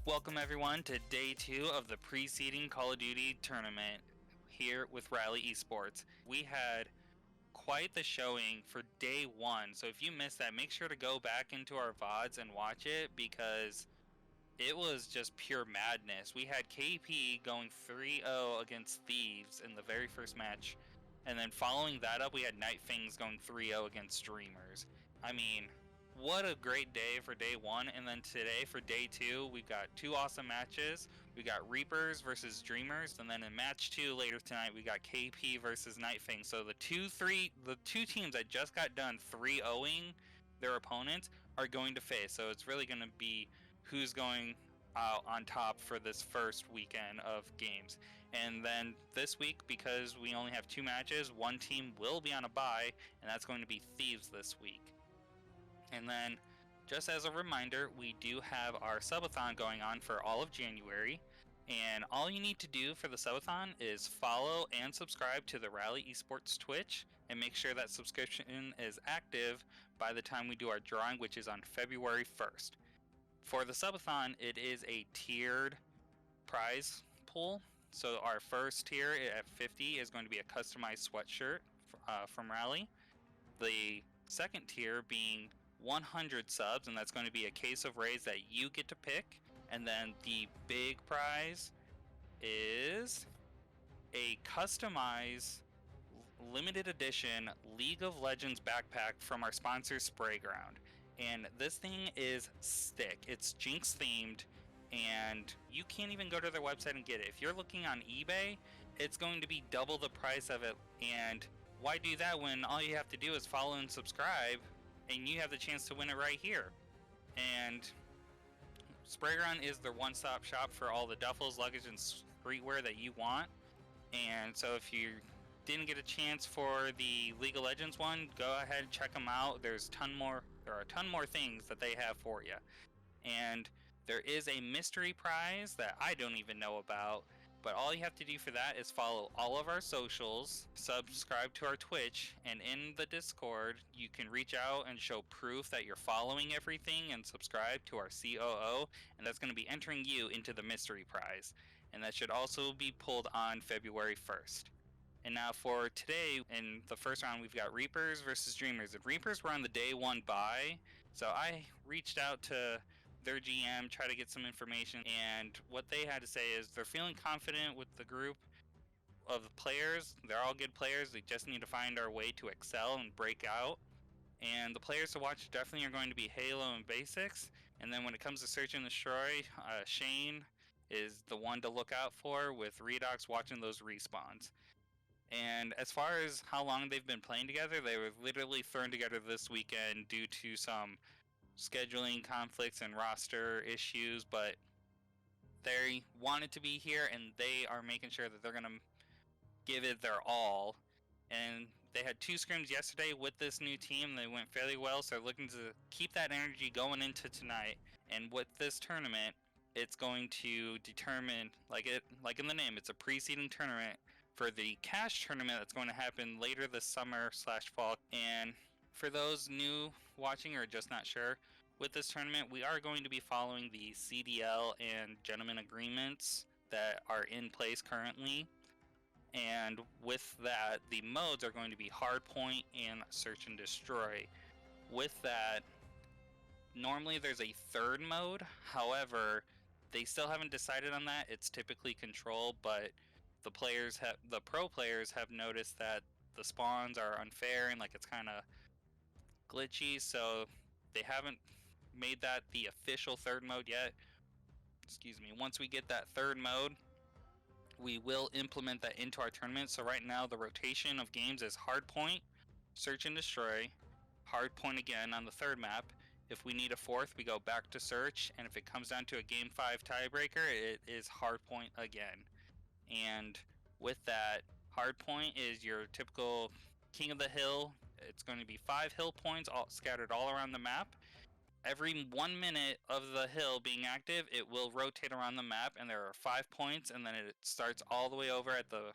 Welcome everyone to day 2 of the preceding Call of Duty tournament here with Rally Esports. We had quite the showing for day 1, so if you missed that, make sure to go back into our VODs and watch it because it was just pure madness. We had KP going 3-0 against Thieves in the very first match, and then following that up we had Night Fangs going 3-0 against Dreamers. I mean, what a great day for day 1, and then today for day 2 we got 2 awesome matches. We got Reapers versus Dreamers, and then in match 2 later tonight we got KP versus Night Fang. So the two teams that just got done 3-0ing their opponents are going to face. So it's really going to be who's going out on top for this first weekend of games. And then this week, because we only have 2 matches, one team will be on a bye, and that's going to be Thieves this week. And then, just as a reminder, we do have our subathon going on for all of January. And all you need to do for the subathon is follow and subscribe to the Rally Esports Twitch, and make sure that subscription is active by the time we do our drawing, which is on February 1st. For the subathon, it is a tiered prize pool. So our first tier at 50 is going to be a customized sweatshirt from Rally. The second tier being 100 subs, and that's going to be a case of Rays that you get to pick. And then the big prize is a customized limited edition League of Legends backpack from our sponsor Sprayground. And this thing is sick. It's Jinx themed, and you can't even go to their website and get it. If you're looking on eBay, it's going to be double the price of it. And why do that when all you have to do is follow and subscribe, and you have the chance to win it right here? And Sprayground is their one-stop shop for all the duffels, luggage, and streetwear that you want. And so if you didn't get a chance for the League of Legends one, go ahead and check them out. There are a ton more things that they have for you. And there is a mystery prize that I don't even know about. But all you have to do for that is follow all of our socials, subscribe to our Twitch, and in the Discord, you can reach out and show proof that you're following everything and subscribe to our COO, and that's going to be entering you into the mystery prize. And that should also be pulled on February 1st. And now for today, in the first round, we've got Reapers versus Dreamers. And Reapers were on the day 1 bye, so I reached out to their GM, try to get some information, and what they had to say is they're feeling confident with the group of players. They're all good players. They just need to find our way to excel and break out. And the players to watch definitely are going to be Halo and Basics. And then when it comes to Search and Destroy, Shane is the one to look out for, with Redox watching those respawns. And as far as how long they've been playing together, they were literally thrown together this weekend due to some scheduling conflicts and roster issues, but they wanted to be here, and they are making sure that they're going to give it their all. And they had 2 scrims yesterday with this new team. They went fairly well, so they're looking to keep that energy going into tonight. And with this tournament, it's going to determine, like in the name, it's a preceding tournament for the cash tournament that's going to happen later this summer/fall. And for those new watching or just not sure, with this tournament, we are going to be following the CDL and gentleman agreements that are in place currently. And with that, the modes are going to be Hardpoint and Search and Destroy. With that, normally there's a third mode. However, they still haven't decided on that. It's typically Control, but the pro players have noticed that the spawns are unfair and it's kind of glitchy, so they haven't made that the official third mode yet. Excuse me. Once we get that third mode, we will implement that into our tournament. So right now the rotation of games is Hardpoint, Search and Destroy, Hardpoint again on the third map. If we need a fourth, we go back to Search, and if it comes down to a Game 5 tiebreaker, it is Hardpoint again. And with that, Hardpoint is your typical king of the hill. It's going to be 5 hill points scattered all around the map. Every 1 minute of the hill being active, it will rotate around the map, and there are 5 points, and then it starts all the way over at the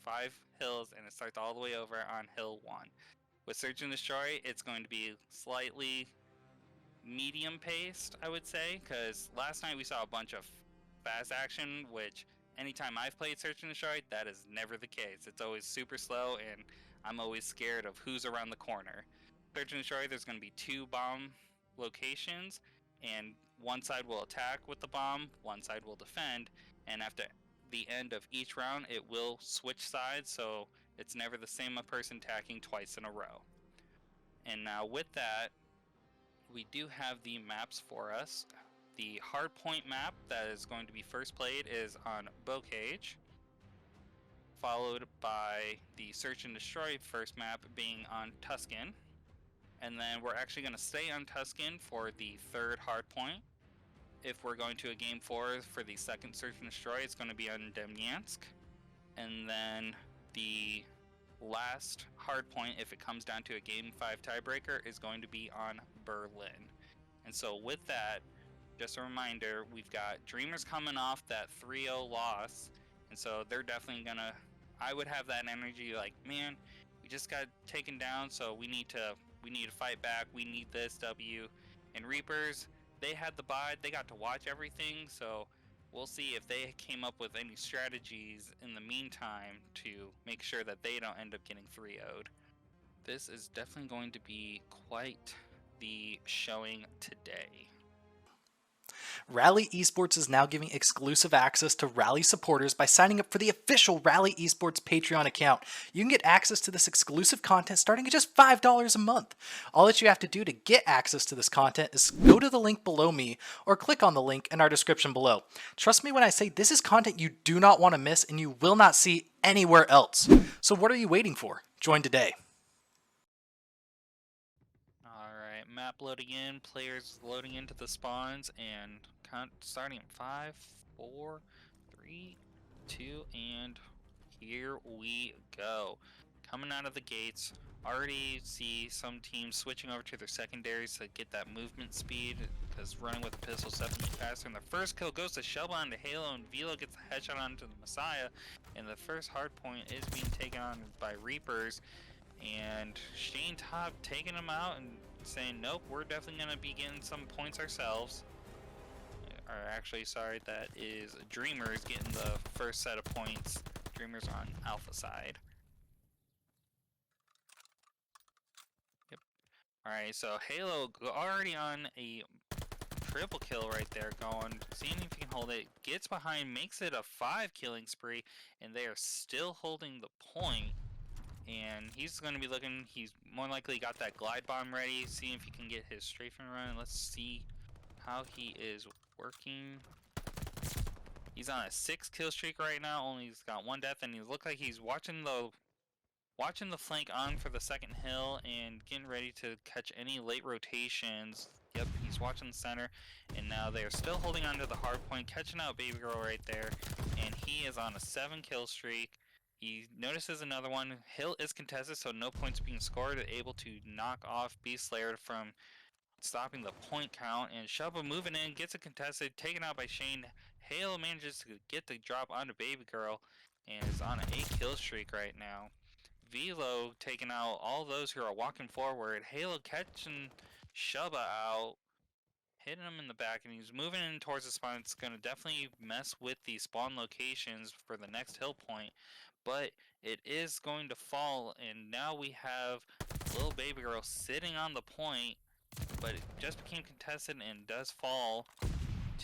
5 hills, and it starts all the way over on hill 1. With Search and Destroy, it's going to be slightly medium paced, I would say, because last night we saw a bunch of fast action, which anytime I've played Search and Destroy, that is never the case. It's always super slow, and I'm always scared of who's around the corner. Search and Destroy, there's going to be 2 bomb locations, and one side will attack with the bomb, one side will defend, and after the end of each round, it will switch sides, so it's never the same person attacking twice in a row. And now with that, we do have the maps for us. The hardpoint map that is going to be first played is on Bocage, followed by the Search and Destroy first map being on Tuscan. And then we're actually going to stay on Tuscan for the third hardpoint. If we're going to a game 4 for the second Search and Destroy, it's going to be on Demyansk. And then the last hardpoint, if it comes down to a game 5 tiebreaker, is going to be on Berlin. And so with that, just a reminder, we've got Dreamers coming off that 3-0 loss, and so they're definitely gonna, I would have that energy like, man, we just got taken down, so we need to fight back, we need this W. And Reapers, they had the bye, they got to watch everything, so we'll see if they came up with any strategies in the meantime to make sure that they don't end up getting 3-0'd. This is definitely going to be quite the showing today. Rally Esports is now giving exclusive access to Rally supporters by signing up for the official Rally Esports Patreon account. You can get access to this exclusive content starting at just $5 a month. All that you have to do to get access to this content is go to the link below me or click on the link in our description below. Trust me when I say this is content you do not want to miss and you will not see anywhere else. So what are you waiting for? Join today. Alright, map loading in, players loading into the spawns, and starting in 5, 4, 3, 2, and here we go. Coming out of the gates, already see some teams switching over to their secondaries to get that movement speed, because running with the pistol is definitely faster. And the first kill goes to Shelba onto Halo, and Velo gets the headshot onto the Messiah, and the first hard point is being taken on by Reapers. And Shane Top taking him out and saying, nope, we're definitely going to be getting some points ourselves. Or actually, sorry, that is Dreamers getting the first set of points. Dreamers on Alpha side. Yep. Alright, so Halo already on a triple kill right there going, seeing if he can hold it. Gets behind, makes it a 5 killing spree, and they are still holding the point. And he's going to be looking, he's more likely got that glide bomb ready, seeing if he can get his strafing run. Let's see how he is working. He's on a 6 kill streak right now, only he's got 1 death, and he looks like he's watching the flank on for the second hill and getting ready to catch any late rotations. Yep, he's watching the center, and now they're still holding on to the hard point, catching out Baby Girl right there, and he is on a 7 kill streak. He notices another one. Hill is contested, so no points being scored. Able to knock off Beast Slayer from stopping the point count. And Shelba moving in, gets it contested, taken out by Shane. Halo manages to get the drop onto Baby Girl and is on an 8 kill streak right now. Velo taking out all those who are walking forward. Halo catching Shelba out, hitting him in the back, and he's moving in towards the spawn. It's going to definitely mess with the spawn locations for the next hill point. But it is going to fall, and now we have little Baby Girl sitting on the point, but it just became contested and does fall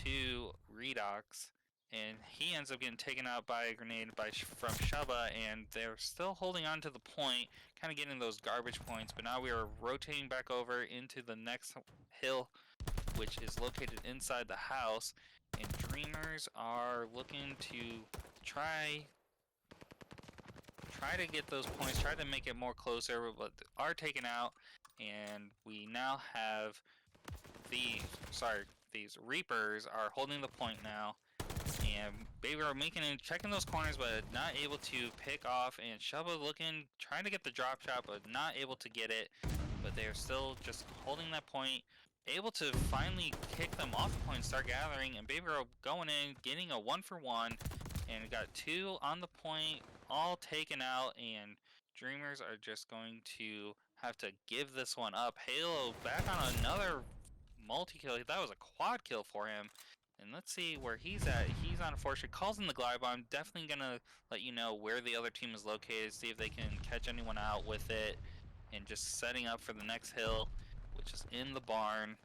to Redox, and he ends up getting taken out by a grenade from Shelba, and they're still holding on to the point, kind of getting those garbage points. But now we are rotating back over into the next hill, which is located inside the house, and Dreamers are looking to try to get those points, try to make it more closer, but are taken out, and we now have these Reapers are holding the point now, and Baby are making and checking those corners, but not able to pick off, and Shelba looking, trying to get the drop shot, but not able to get it, but they are still just holding that point, able to finally kick them off the point and start gathering, and Baby Girl going in, getting a 1-for-1, and got 2 on the point, all taken out, and Dreamers are just going to have to give this one up. Halo back on another multi-kill. That was a quad kill for him. And let's see where he's at. He's on a fortune. Calls in the glide bomb. Definitely gonna let you know where the other team is located. See if they can catch anyone out with it. And just setting up for the next hill, which is in the barn.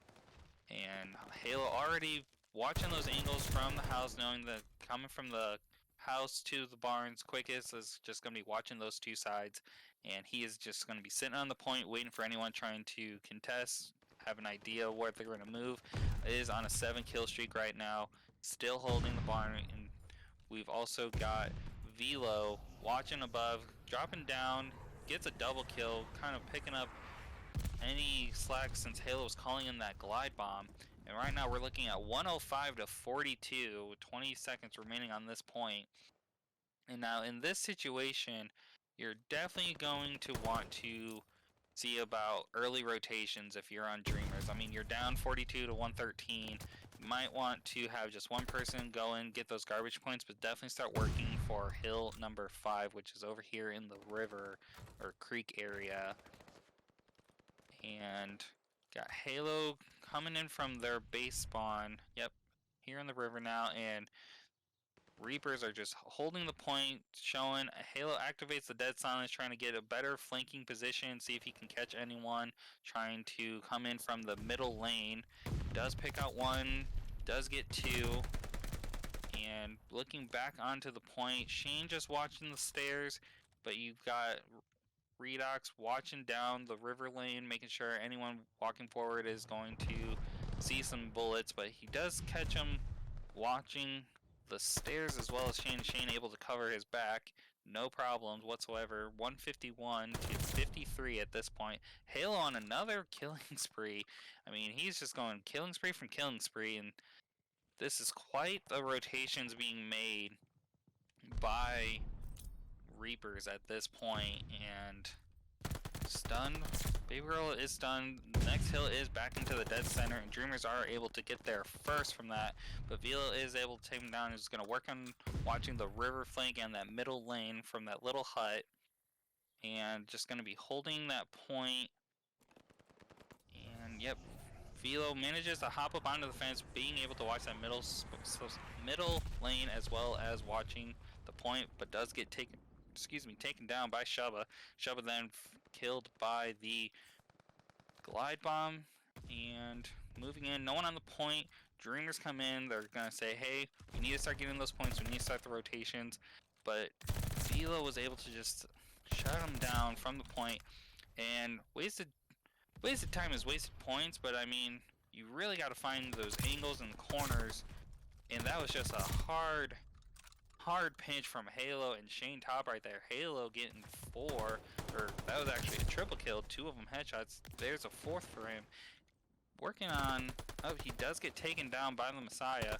And Halo already watching those angles from the house, knowing that coming from the house to the barns quickest is just going to be watching those two sides. And he is just going to be sitting on the point waiting for anyone trying to contest, have an idea where they're going to move. It is on a 7-kill streak right now, still holding the barn. And we've also got Velo watching above, dropping down, gets a double kill, kind of picking up any slack since Halo was calling in that glide bomb. And right now we're looking at 105 to 42, 20 seconds remaining on this point. And now in this situation, you're definitely going to want to see about early rotations if you're on Dreamers. I mean, you're down 42 to 113. You might want to have just one person go in, get those garbage points, but definitely start working for hill number 5, which is over here in the river or creek area. And got Halo coming in from their base spawn. Yep, here in the river now. And Reapers are just holding the point, showing Halo activates the dead silence, trying to get a better flanking position, see if he can catch anyone, trying to come in from the middle lane. Does pick out one, does get two. And looking back onto the point, Shane just watching the stairs, but you've got Redox watching down the river lane, making sure anyone walking forward is going to see some bullets, but he does catch them watching the stairs as well as Shane. Shane able to cover his back, no problems whatsoever. 151 to 53 at this point. Halo on another killing spree. I mean, he's just going killing spree from killing spree, and this is quite the rotations being made by Reapers at this point. And stunned. Baby Girl is stunned. Next hill is back into the dead center, and Dreamers are able to get there first from that. But Vila is able to take him down. He's going to work on watching the river flank and that middle lane from that little hut. And just going to be holding that point. And yep, Vilo manages to hop up onto the fence, being able to watch that middle lane as well as watching the point, but does get taken down by Shubba. Shubba then killed by the glide bomb. And moving in, no one on the point. Dreamers come in, they're gonna say, hey, we need to start getting those points, we need to start the rotations. But Vilo was able to just shut him down from the point, and wasted time is wasted points, but I mean, you really got to find those angles and corners, and that was just a hard pinch from Halo and Shane Top right there. Halo getting 4, or that was actually a triple kill, 2 of them headshots. There's a 4th for him. Working on, oh, he does get taken down by the Messiah,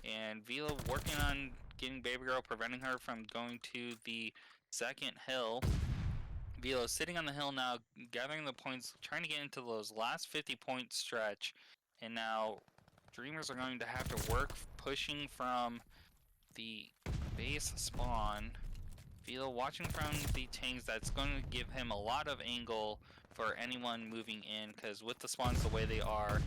and Vila working on getting Baby Girl, preventing her from going to the second hill. Vilo sitting on the hill now, gathering the points, trying to get into those last 50-point stretch. And now Dreamers are going to have to work pushing from the base spawn. Vilo watching from the tanks, that's going to give him a lot of angle for anyone moving in, because with the spawns the way they are,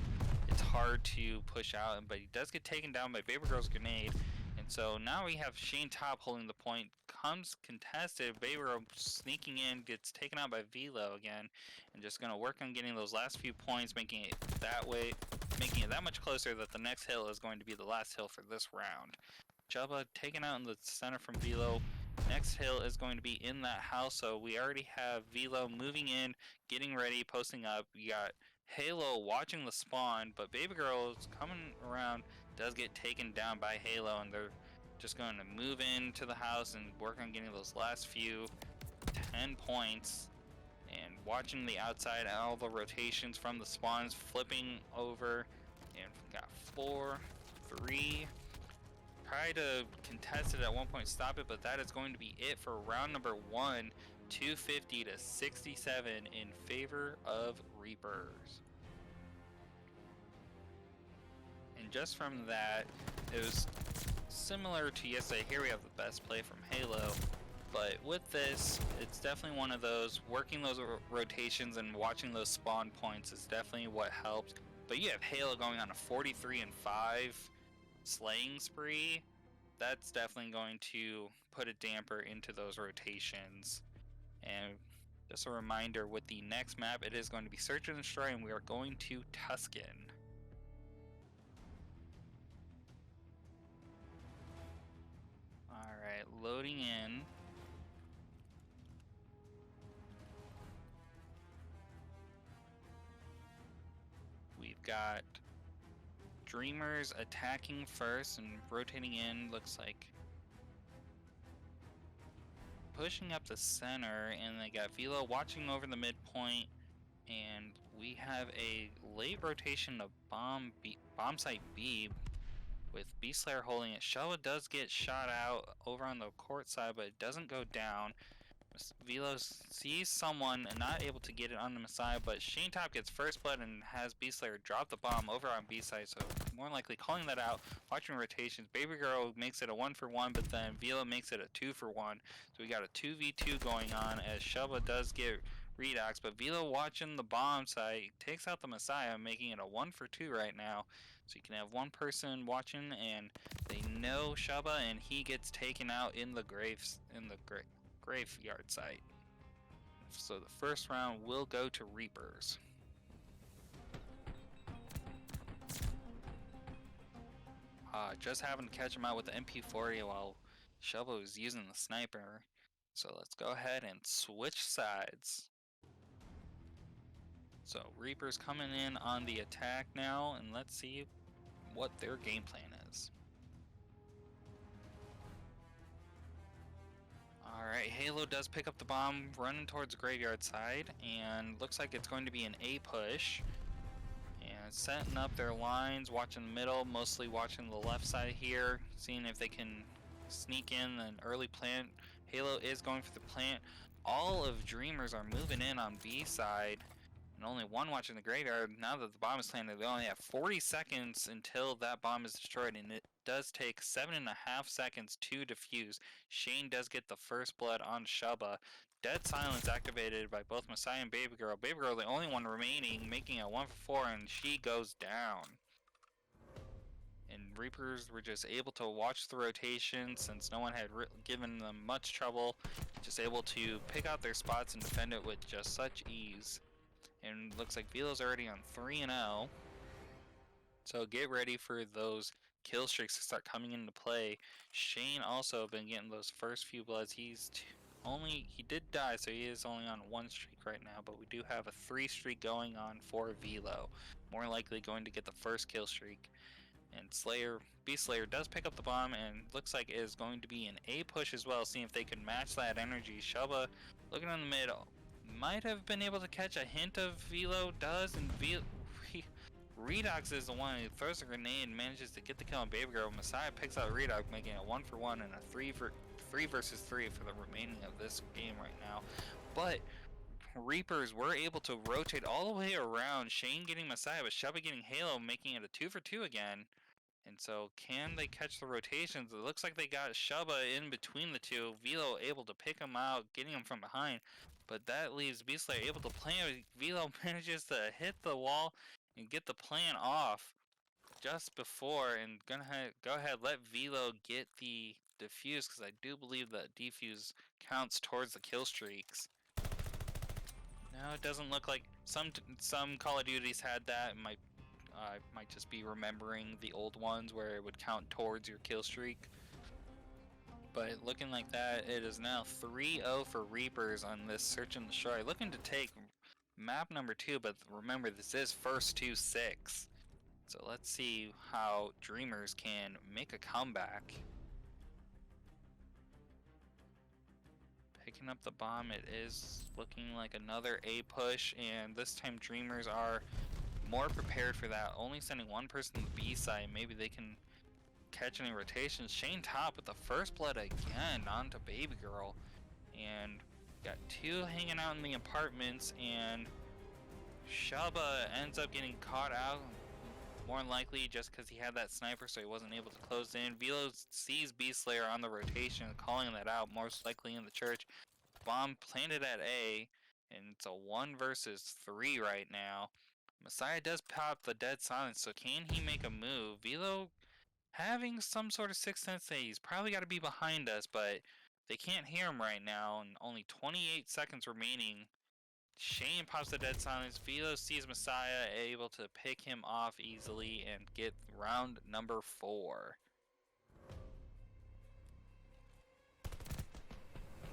it's hard to push out. But he does get taken down by Baby Girl's grenade. And so now we have Shane Top holding the point, comes contested, Baby Girl sneaking in, gets taken out by Vilo again, and just going to work on getting those last few points, making it that much closer that the next hill is going to be the last hill for this round. Jubba taken out in the center from Vilo. Next hill is going to be in that house, so we already have Vilo moving in, getting ready, posting up. We got Halo watching the spawn, but Baby Girl is coming around, does get taken down by Halo, and they're just going to move into the house and work on getting those last few 10 points. And watching the outside, all the rotations from the spawns flipping over. And got 4, 3. Try to contest it at one point, stop it, but that is going to be it for round number 1, 250 to 67 in favor of Reapers. And just from that, it was similar to yesterday. Here we have the best play from Halo, but with this, it's definitely one of those, working those rotations and watching those spawn points is definitely what helped. But you have Halo going on a 43-5 slaying spree. That's definitely going to put a damper into those rotations. And just a reminder, with the next map, it is going to be Search and Destroy, and we are going to Tuscan. Alright, loading in. We've got Dreamers attacking first and rotating in, looks like pushing up the center, and they got Velo watching over the midpoint, and we have a late rotation of bomb site B with Beast Slayer holding it. Showa does get shot out over on the court side, but it doesn't go down. Velo sees someone and not able to get it on the Messiah, but Shane Top gets first blood and has Beast Slayer drop the bomb over on B side, so more likely calling that out, watching rotations. Baby Girl makes it a 1-for-1, but then Velo makes it a 2-for-1. So we got a 2v2 going on as Shelba does get redox, but Velo watching the bomb site takes out the Messiah, making it a 1-for-2 right now. So you can have one person watching and they know Shelba, and he gets taken out in the graveyard site. So the first round will go to Reapers. Just having to catch him out with the MP40 while Shovel was using the sniper. So let's go ahead and switch sides. So Reapers coming in on the attack now, and let's see what their game plan is. Alright, Halo does pick up the bomb, running towards the graveyard side, and looks like it's going to be an A push. And setting up their lines, watching the middle, mostly watching the left side here, seeing if they can sneak in an early plant. Halo is going for the plant. All of Dreamers are moving in on B side, and only one watching the graveyard. Now that the bomb is planted, they only have 40 seconds until that bomb is destroyed, and it does take 7.5 seconds to defuse. Shane does get the first blood on Shubba. Dead Silence activated by both Messiah and Baby Girl. Baby Girl the only one remaining, making a 1-for-4, and she goes down. And Reapers were just able to watch the rotation since no one had given them much trouble. Just able to pick out their spots and defend it with just such ease. And looks like Velo's already on 3-0. So get ready for those kill streaks to start coming into play. Shane also been getting those first few bloods. He did die, so he is only on 1 streak right now, but we do have a 3 streak going on for Velo. More likely going to get the first kill streak. And Beast Slayer does pick up the bomb, and looks like it is going to be an A push as well, seeing if they can match that energy. Shelba looking in the mid, might have been able to catch a hint of Velo, does, and Redox is the one who throws a grenade and manages to get the kill on Baby Girl. Messiah picks out Redox, making it 1-for-1 and a 3 versus 3 for the remaining of this game right now. But Reapers were able to rotate all the way around, Shane getting Messiah, but Shelby getting Halo, making it a 2-for-2 again. And so, can they catch the rotations? It looks like they got Shubba in between the two. Velo able to pick him out, getting him from behind. But that leaves Beast Slayer able to plan. Velo manages to hit the wall and get the plan off just before. And gonna go ahead, let Velo get the defuse, because I do believe that defuse counts towards the kill streaks. No, it doesn't look like some Call of Duties had that. Might just be remembering the old ones where it would count towards your kill streak. But looking like that, it is now 3-0 for Reapers on this Search and Destroy. Looking to take map number 2, but remember this is first to 6. So let's see how Dreamers can make a comeback. Picking up the bomb, it is looking like another A push, and this time Dreamers are more prepared for that, only sending one person to the B side. Maybe they can catch any rotations. Shane Top with the first blood again onto Baby Girl, and got 2 hanging out in the apartments, and Shaba ends up getting caught out, more than likely just because he had that sniper, so he wasn't able to close in. Velo sees Beast Slayer on the rotation, calling that out, most likely in the church. Bomb planted at A, and it's a 1 versus 3 right now. Messiah does pop the dead silence, so can he make a move? Velo having some sort of sixth sense that he's probably got to be behind us, but they can't hear him right now, and only 28 seconds remaining. Shane pops the dead silence. Velo sees Messiah, able to pick him off easily and get round number 4.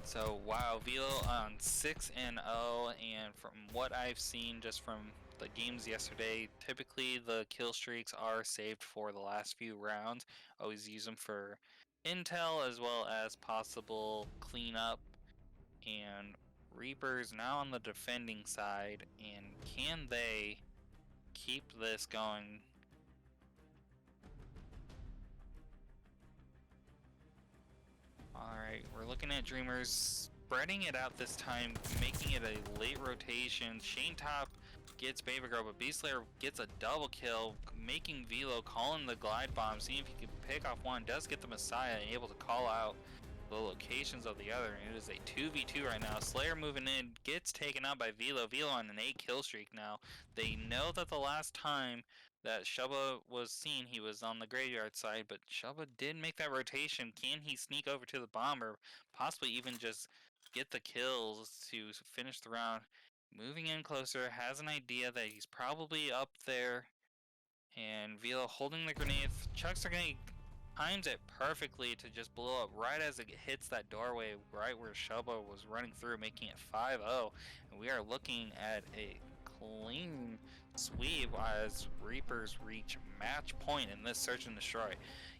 So wow, Velo on 6-0, and from what I've seen just from the games yesterday, typically the kill streaks are saved for the last few rounds. Always use them for intel as well as possible cleanup. And Reaper's now on the defending side, and can they keep this going? Alright, we're looking at Dreamers spreading it out this time, making it a late rotation. Shane Top gets Baby Girl, but Beastlayer gets a double kill, making Velo call in the glide bomb, seeing if he can pick off one. Does get the Messiah, able to call out the locations of the other, and it is a 2v2 right now. Slayer moving in, gets taken out by Velo. Velo on an 8 kill streak now. They know that the last time that Shubba was seen, he was on the graveyard side, but Shubba did make that rotation. Can he sneak over to the bomber, possibly even just get the kills to finish the round? Moving in closer, has an idea that he's probably up there, and Velo holding the grenade, chucks the grenade, times it perfectly to just blow up right as it hits that doorway, right where Shubba was running through, making it 5-0. And we are looking at a clean sweep as Reapers reach match point in this search and destroy.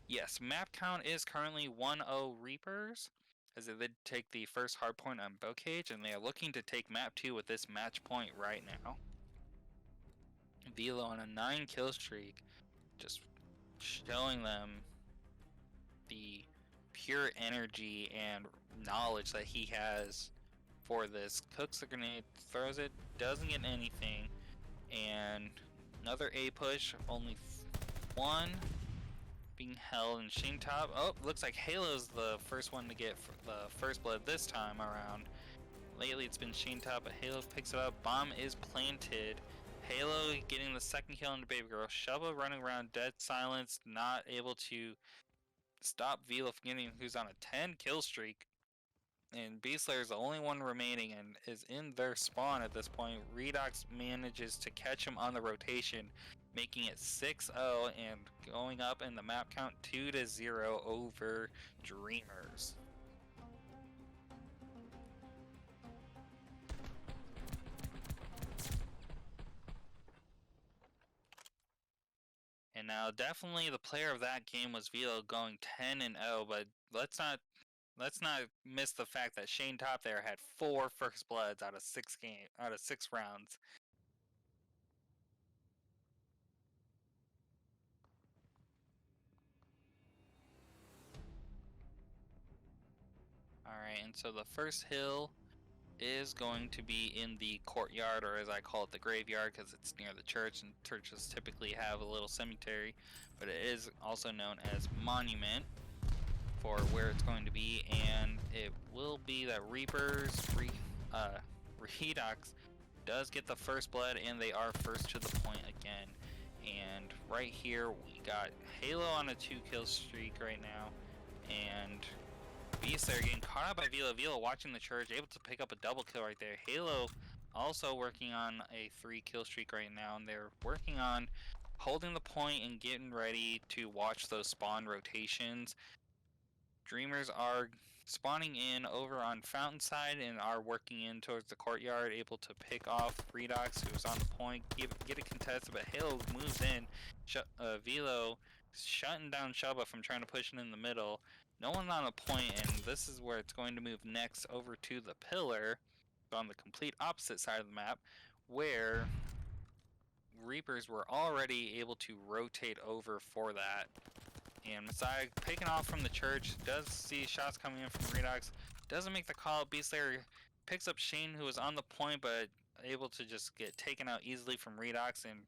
Yes, map count is currently 1-0 Reapers, as they did take the first hard point on Bocage, and they are looking to take map 2 with this match point right now. Velo on a 9 kill streak, just showing them the pure energy and knowledge that he has for this. Cooks the grenade, throws it, doesn't get anything, and another A push, only one being held, and Shane Top, oh, looks like Halo's the first one to get the first blood this time around. Lately it's been Shane Top, but Halo picks it up, bomb is planted. Halo getting the second kill into Baby Girl. Shubba running around dead silence, not able to stop Velo from getting, who's on a 10 kill streak. And Beastlayer is the only one remaining and is in their spawn at this point. Redox manages to catch him on the rotation, making it 6-0 and going up in the map count 2-0 over Dreamers. And now definitely the player of that game was Velo going 10-0, but let's not miss the fact that Shane Top there had 4 first bloods out of 6 rounds. Alright, and so the first hill is going to be in the courtyard, or as I call it, the graveyard, because it's near the church, and churches typically have a little cemetery, but it is also known as Monument for where it's going to be, and it will be that Reapers, Redox does get the first blood, and they are first to the point again. And right here we got Halo on a 2 kill streak right now, and Beastlayer getting caught out by Velo. Velo watching the church, able to pick up a double kill right there. Halo also working on a 3 kill streak right now, and they're working on holding the point and getting ready to watch those spawn rotations. Dreamers are spawning in over on Fountain side and are working in towards the courtyard, able to pick off Redox, who's on the point, get a contest, but Halo moves in. Velo shutting down Shubba from trying to push it in the middle. No one on a point, and this is where it's going to move next over to the pillar, on the complete opposite side of the map, where Reapers were already able to rotate over for that. And Messiah picking off from the church, does see shots coming in from Redox, doesn't make the call. Beastlayer picks up Shane, who was on the point, but able to just get taken out easily from Redox, and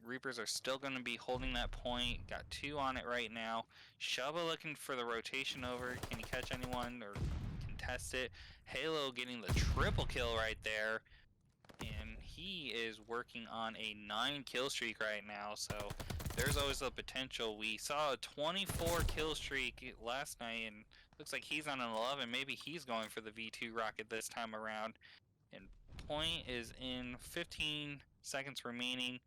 Reapers are still going to be holding that point. Got 2 on it right now. Shubba looking for the rotation over. Can he catch anyone or contest it? Halo getting the triple kill right there. And he is working on a 9 kill streak right now, so there's always a potential. We saw a 24 kill streak last night, and looks like he's on an 11. Maybe he's going for the V2 rocket this time around. And point is in 15 seconds remaining.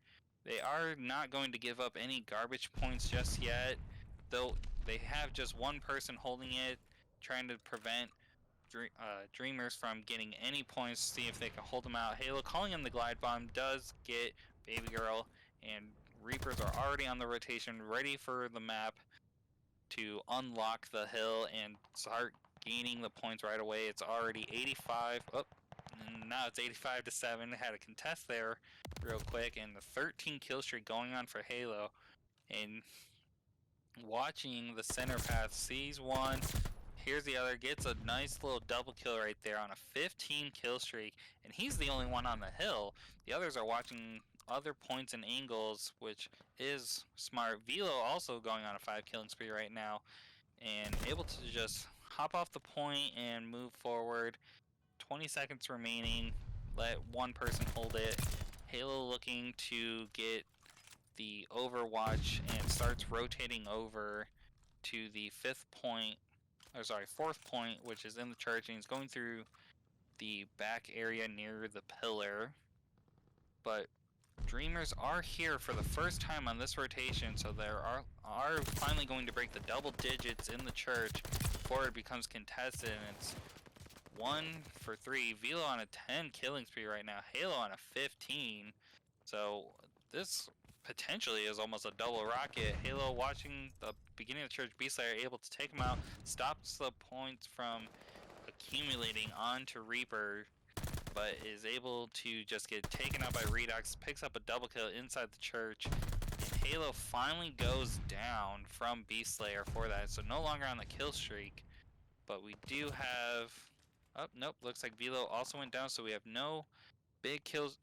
They are not going to give up any garbage points just yet, though they have just one person holding it, trying to prevent Dreamers from getting any points, see if they can hold them out. Halo calling in the glide bomb does get Baby Girl, and Reapers are already on the rotation, ready for the map to unlock the hill and start gaining the points right away. It's already 85. Oh, now it's 85 to 7. Had a contest there real quick, and the 13 kill streak going on for Halo. And watching the center path, sees one, here's the other, gets a nice little double kill right there on a 15 kill streak, and he's the only one on the hill. The others are watching other points and angles, which is smart. Velo also going on a 5 killing spree right now, and able to just hop off the point and move forward. 20 seconds remaining, let one person hold it. Halo looking to get the overwatch and starts rotating over to the fourth point, which is in the church, and he's going through the back area near the pillar. But Dreamers are here for the first time on this rotation, so they are finally going to break the double digits in the church before it becomes contested, and it's 1 for 3. Velo on a 10 killing spree right now, Halo on a 15. So this potentially is almost a double rocket. Halo watching the beginning of the church, Beastlayer able to take him out, stops the points from accumulating onto Reaper, but is able to just get taken out by Redux, picks up a double kill inside the church, and Halo finally goes down from Beastlayer for that, so no longer on the kill streak. But we do have, oh nope, looks like Velo also went down, so we have no big kills,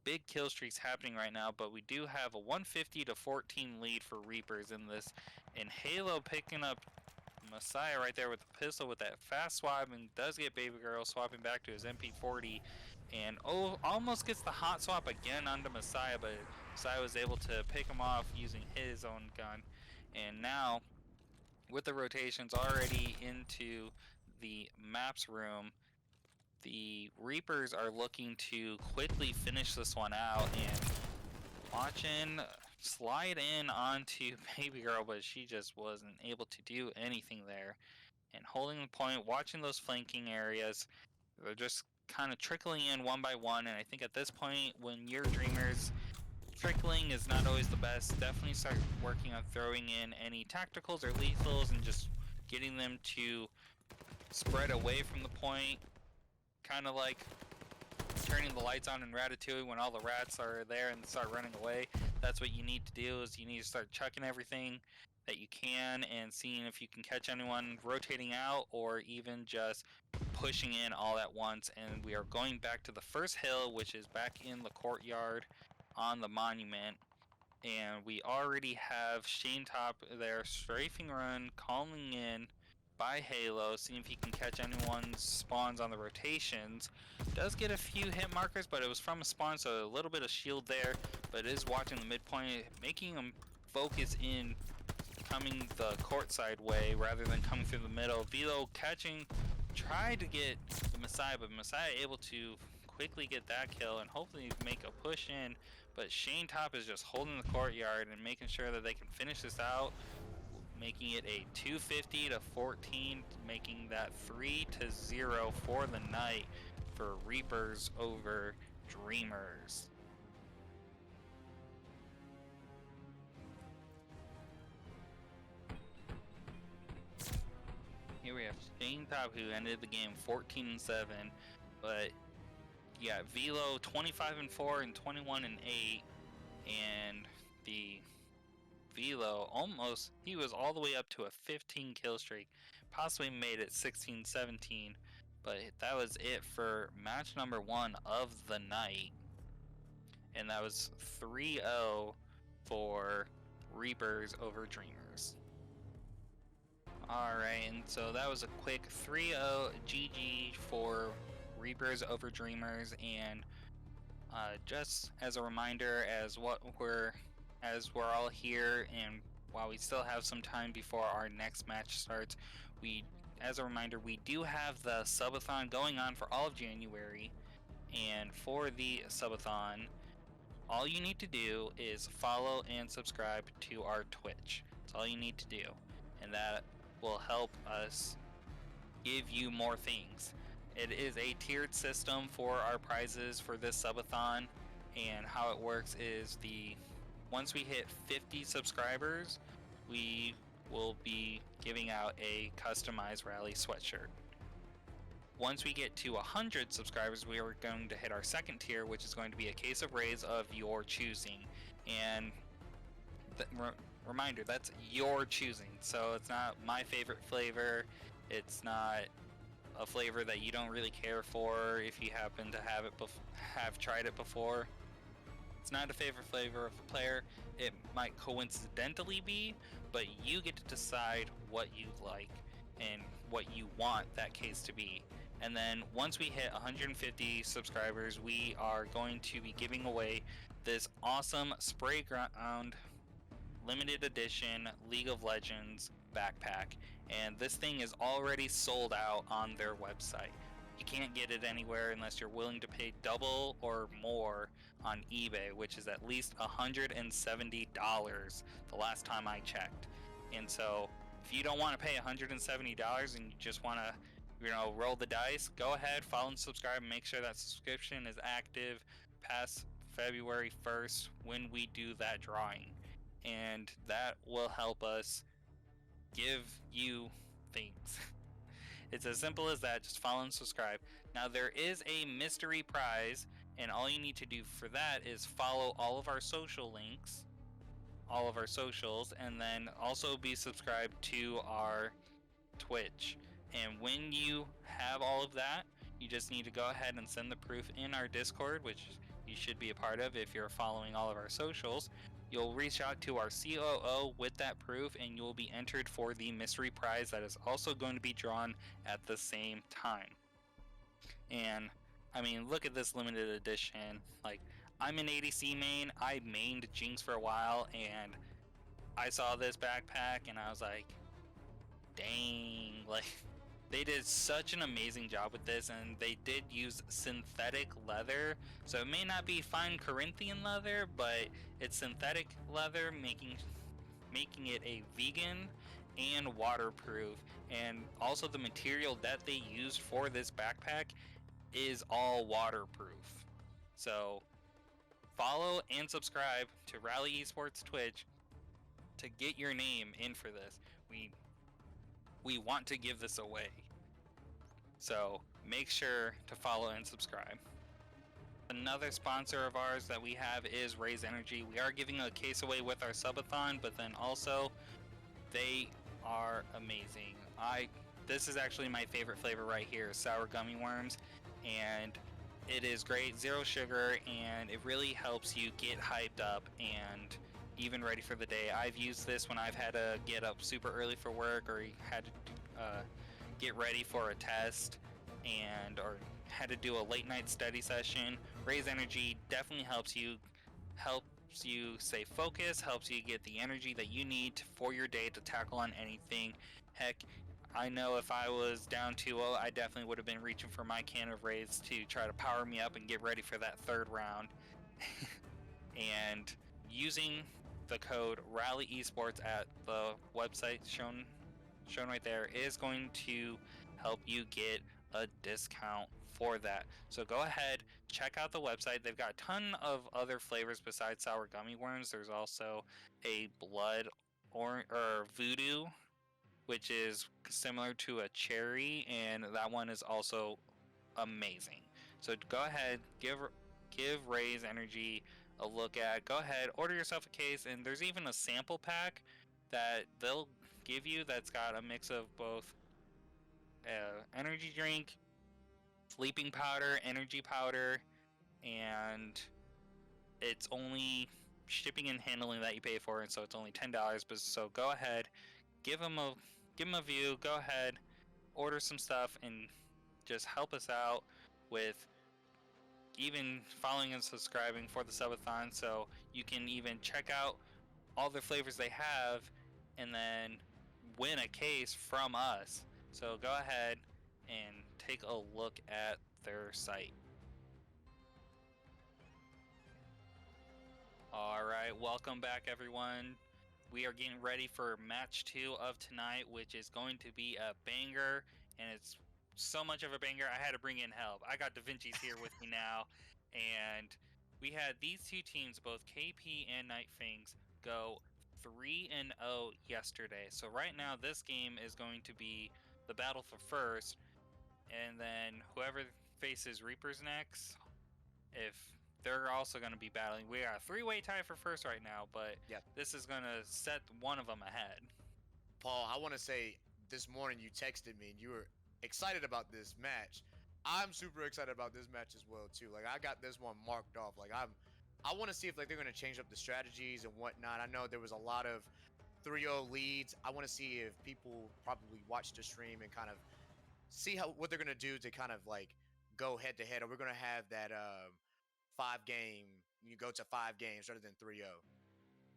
big kill streaks happening right now, but we do have a 150 to 14 lead for Reapers in this, and Halo picking up Messiah right there with the pistol with that fast swap, and does get Baby Girl swapping back to his MP40, and almost gets the hot swap again onto Messiah, but Messiah was able to pick him off using his own gun. And now with the rotations already into the maps room, the Reapers are looking to quickly finish this one out, and watching slide in onto Baby Girl, but she just wasn't able to do anything there. And holding the point, watching those flanking areas, they're just kind of trickling in one by one, and I think at this point, when you're Dreamers, trickling is not always the best. Definitely start working on throwing in any tacticals or lethals and just getting them to spread away from the point, kind of like turning the lights on in Ratatouille when all the rats are there and start running away. That's what you need to do, is you need to start chucking everything that you can and seeing if you can catch anyone rotating out, or even just pushing in all at once. And we are going back to the first hill, which is back in the courtyard on the monument, and we already have Shane Top there strafing run, calling in by Halo, seeing if he can catch anyone's spawns on the rotations. Does get a few hit markers, but it was from a spawn, so a little bit of shield there, but is watching the midpoint, making him focus in coming the courtside way rather than coming through the middle. Velo catching, tried to get the Messiah, but Messiah able to quickly get that kill and hopefully make a push in, but Shane Top is just holding the courtyard and making sure that they can finish this out, making it a 250 to 14, making that 3-0 for the night for Reapers over Dreamers. Here we have Shane Top, who ended the game 14-7, but yeah, Velo 25-4 and 21-8, and the Velo he was all the way up to a 15 kill streak, possibly made it 16-17, but that was it for match number 1 of the night, and that was 3-0 for Reapers over Dreamers. Alright, and so that was a quick 3-0 GG for Reapers over Dreamers, and Just as a reminder, as we're all here, and while we still have some time before our next match starts, as a reminder, we do have the subathon going on for all of January, and for the subathon, all you need to do is follow and subscribe to our Twitch. That's all you need to do, and that will help us give you more things. It is a tiered system for our prizes for this subathon, and how it works is once we hit 50 subscribers, we will be giving out a customized rally sweatshirt. Once we get to 100 subscribers, we are going to hit our second tier, which is going to be a case of Rays of your choosing. And reminder, that's your choosing, so it's not my favorite flavor. It's not a flavor that you don't really care for if you happen to have tried it before. It's not a favorite flavor of a player. It might coincidentally be, but you get to decide what you like and what you want that case to be. And then once we hit 150 subscribers, we are going to be giving away this awesome Spray Ground limited edition League of Legends backpack. And this thing is already sold out on their website. You can't get it anywhere unless you're willing to pay double or more on eBay, which is at least $170 the last time I checked. And so if you don't want to pay $170 and you just want to roll the dice, go ahead, follow and subscribe, and make sure that subscription is active past February 1st when we do that drawing. And that will help us give you things. It's as simple as that. Just follow and subscribe. Now, there is a mystery prize, and all you need to do for that is follow all of our social links, all of our socials, and then also be subscribed to our Twitch. And when you have all of that, you just need to go ahead and send the proof in our Discord, which you should be a part of if you're following all of our socials. You'll reach out to our COO with that proof, and you'll be entered for the mystery prize that is also going to be drawn at the same time. And I mean, look at this limited edition. Like, I'm an ADC main. I mained Jinx for a while, and I saw this backpack, and I was like, dang, like, they did such an amazing job with this, and they did use synthetic leather. So it may not be fine Corinthian leather, but it's synthetic leather, making it a vegan and waterproof. And also the material that they used for this backpack is all waterproof. So follow and subscribe to Rally Esports Twitch to get your name in for this. We want to give this away. So make sure to follow and subscribe. Another sponsor of ours that we have is Raise Energy. We are giving a case away with our subathon, but then also they are amazing. This is actually my favorite flavor right here, sour gummy worms, and it is great, zero sugar, and it really helps you get hyped up and even ready for the day. I've used this when I've had to get up super early for work, or had to get ready for a test, or had to do a late night study session. Raise Energy definitely helps you stay focused, helps you get the energy that you need for your day to tackle on anything. Heck, I know if I was down 2-0, I definitely would have been reaching for my can of Raise to try to power me up and get ready for that third round. And using the code Rally Esports at the website shown right there is going to help you get a discount for that. So go ahead, check out the website. They've got a ton of other flavors besides sour gummy worms. There's also a blood or voodoo, which is similar to a cherry, and that one is also amazing. So go ahead, give Raise Energy a look at. Go ahead, order yourself a case, and there's even a sample pack that they'll give you that's got a mix of both energy drink, sleeping powder, energy powder, and it's only shipping and handling that you pay for, and so it's only $10. But so go ahead, give them a view. Go ahead, order some stuff, and just help us out with even following and subscribing for the subathon, so you can even check out all the flavors they have and then win a case from us. So go ahead and take a look at their site. All right, welcome back, everyone. We are getting ready for match 2 of tonight, which is going to be a banger, and it's so much of a banger, I had to bring in help. I got Da Vinci's here with me now, and we had these two teams, both KP and Night Fangs, go 3-0 yesterday. So right now, this game is going to be the battle for first, and then whoever faces Reapers next, if they're also going to be battling. We are a three-way tie for first right now, but Yep. this is going to set one of them ahead. Paul, I want to say this morning you texted me and you were excited about this match. I'm super excited about this match as well too. Like I got this one marked off. Like I want to see if like they're going to change up the strategies and whatnot. I know there was a lot of 3-0 leads. I want to see if people probably watch the stream and kind of see what they're going to do to kind of like go head to head. Or we're going to have that 5-game. You go to 5 games rather than 3-0.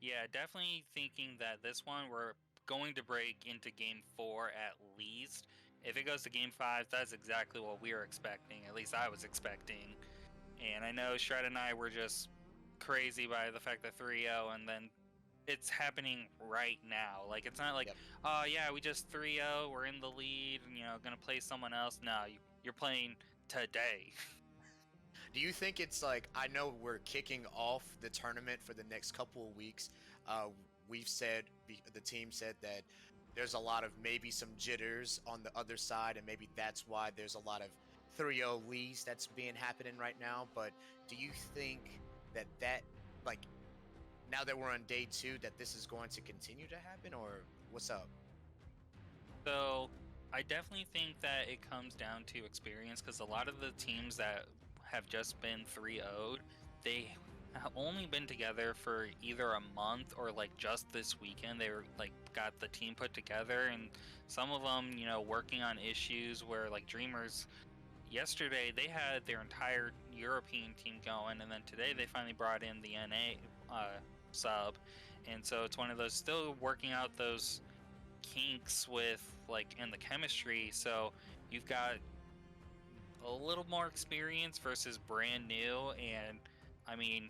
Yeah, definitely thinking that this one we're going to break into game 4 at least. If it goes to game 5, that's exactly what we were expecting. At least I was expecting. And I know Shred and I were just crazy by the fact that 3-0, and then it's happening right now. Like, it's not like, Yep. oh yeah, we just 3-0, we're in the lead, and, you know, gonna play someone else. No, you're playing today. Do you think it's like, I know we're kicking off the tournament for the next couple of weeks. We've said, the team said that there's a lot of maybe some jitters on the other side, and maybe that's why there's a lot of 3-0 leads that's being happening right now. But do you think that like now that we're on day 2 that this is going to continue to happen, or what's up? So I definitely think that it comes down to experience, because a lot of the teams that have just been 3-0'd, they have only been together for either a month or like just this weekend. They were like got the team put together, and some of them, you know, working on issues where like Dreamers yesterday they had their entire European team going, and then today they finally brought in the NA sub, and so it's one of those still working out those kinks with like in the chemistry. So you've got a little more experience versus brand new, and I mean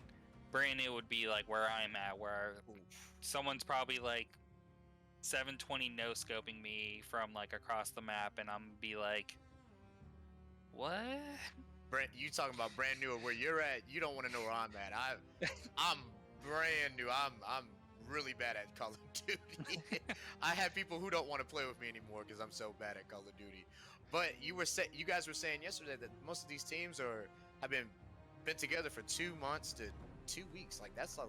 brand new would be like where I'm at, where someone's probably like 720 no scoping me from like across the map, and I'm be like, what? You talking about brand new, where you're at? You don't want to know where I'm at. I'm brand new. I'm really bad at Call of Duty. I have people who don't want to play with me anymore because I'm so bad at Call of Duty. But you guys were saying yesterday that most of these teams have been together for 2 months to 2 weeks. Like that's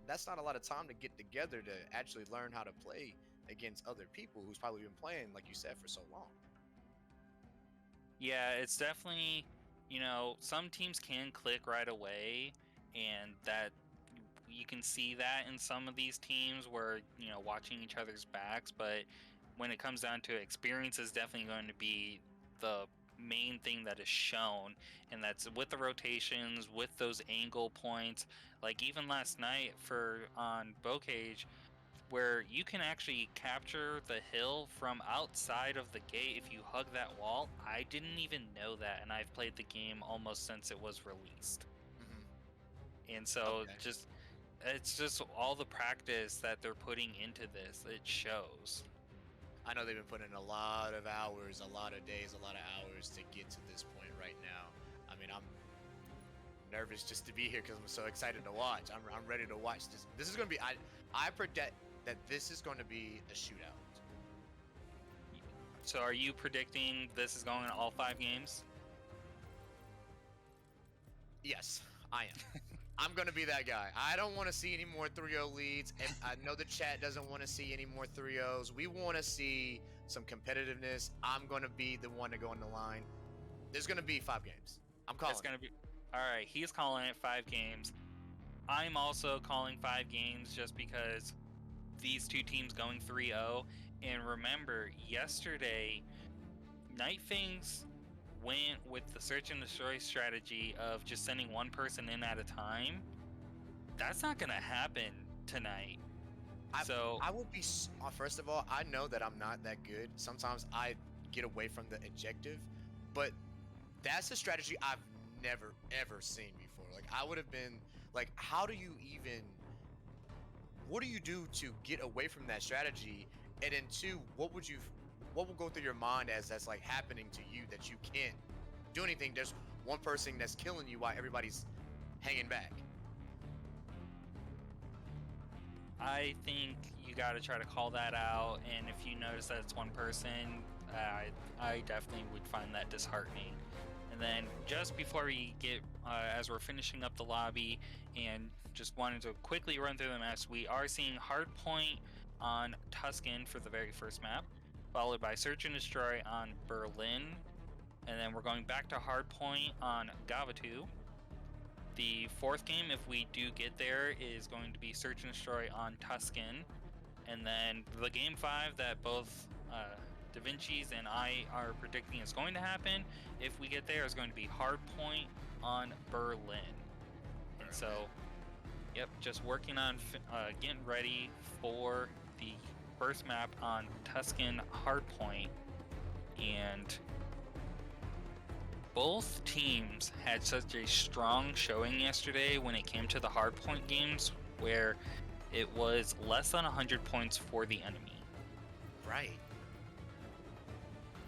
that's not a lot of time to get together to actually learn how to play against other people who's probably been playing, like you said, for so long. Yeah, it's definitely, you know, some teams can click right away, and that you can see that in some of these teams where, you know, watching each other's backs. But when it comes down to it, experience is definitely going to be the main thing that is shown, and that's with the rotations, with those angle points. Like even last night on Bocage, where you can actually capture the hill from outside of the gate if you hug that wall. I didn't even know that, and I've played the game almost since it was released. Mm-hmm. And so Okay. it's just all the practice that they're putting into this. It shows. I know they've been putting in a lot of hours, a lot of days, a lot of hours to get to this point right now. I mean, I'm nervous just to be here because I'm so excited to watch. I'm ready to watch this. This is going to be, I predict that this is going to be a shootout. So are you predicting this is going in all 5 games? Yes, I am. I'm going to be that guy. I don't want to see any more 3-0 leads, and I know the chat doesn't want to see any more 3-0s. We want to see some competitiveness. I'm going to be the one to go on the line. There's going to be 5 games. I'm calling. It's going to be... All right, he's calling it 5 games. I'm also calling 5 games just because these two teams going 3-0. And remember, yesterday, Night Fangs went with the search and destroy strategy of just sending one person in at a time, that's not gonna happen tonight. I would be. First of all, I know that I'm not that good. Sometimes I get away from the objective, but that's a strategy I've never ever seen before. Like I would have been like, how do you even? What do you do to get away from that strategy? And then two, what will go through your mind as that's like happening to you that you can't do anything? There's one person that's killing you while everybody's hanging back. I think you got to try to call that out, and if you notice that it's one person, I definitely would find that disheartening. And then just before we get, as we're finishing up the lobby, and just wanted to quickly run through the maps, we are seeing Hardpoint on Tuscan for the very first map, followed by Search and Destroy on Berlin, and then we're going back to Hardpoint on Gavatu. The fourth game, if we do get there, is going to be Search and Destroy on Tuscan. And then the game 5 that both Da Vinci's and I are predicting is going to happen, if we get there, is going to be Hardpoint on Berlin. And so, yep, just working on getting ready for the first map on Tuscan Hardpoint. And both teams had such a strong showing yesterday when it came to the hardpoint games, where it was less than 100 points for the enemy. Right.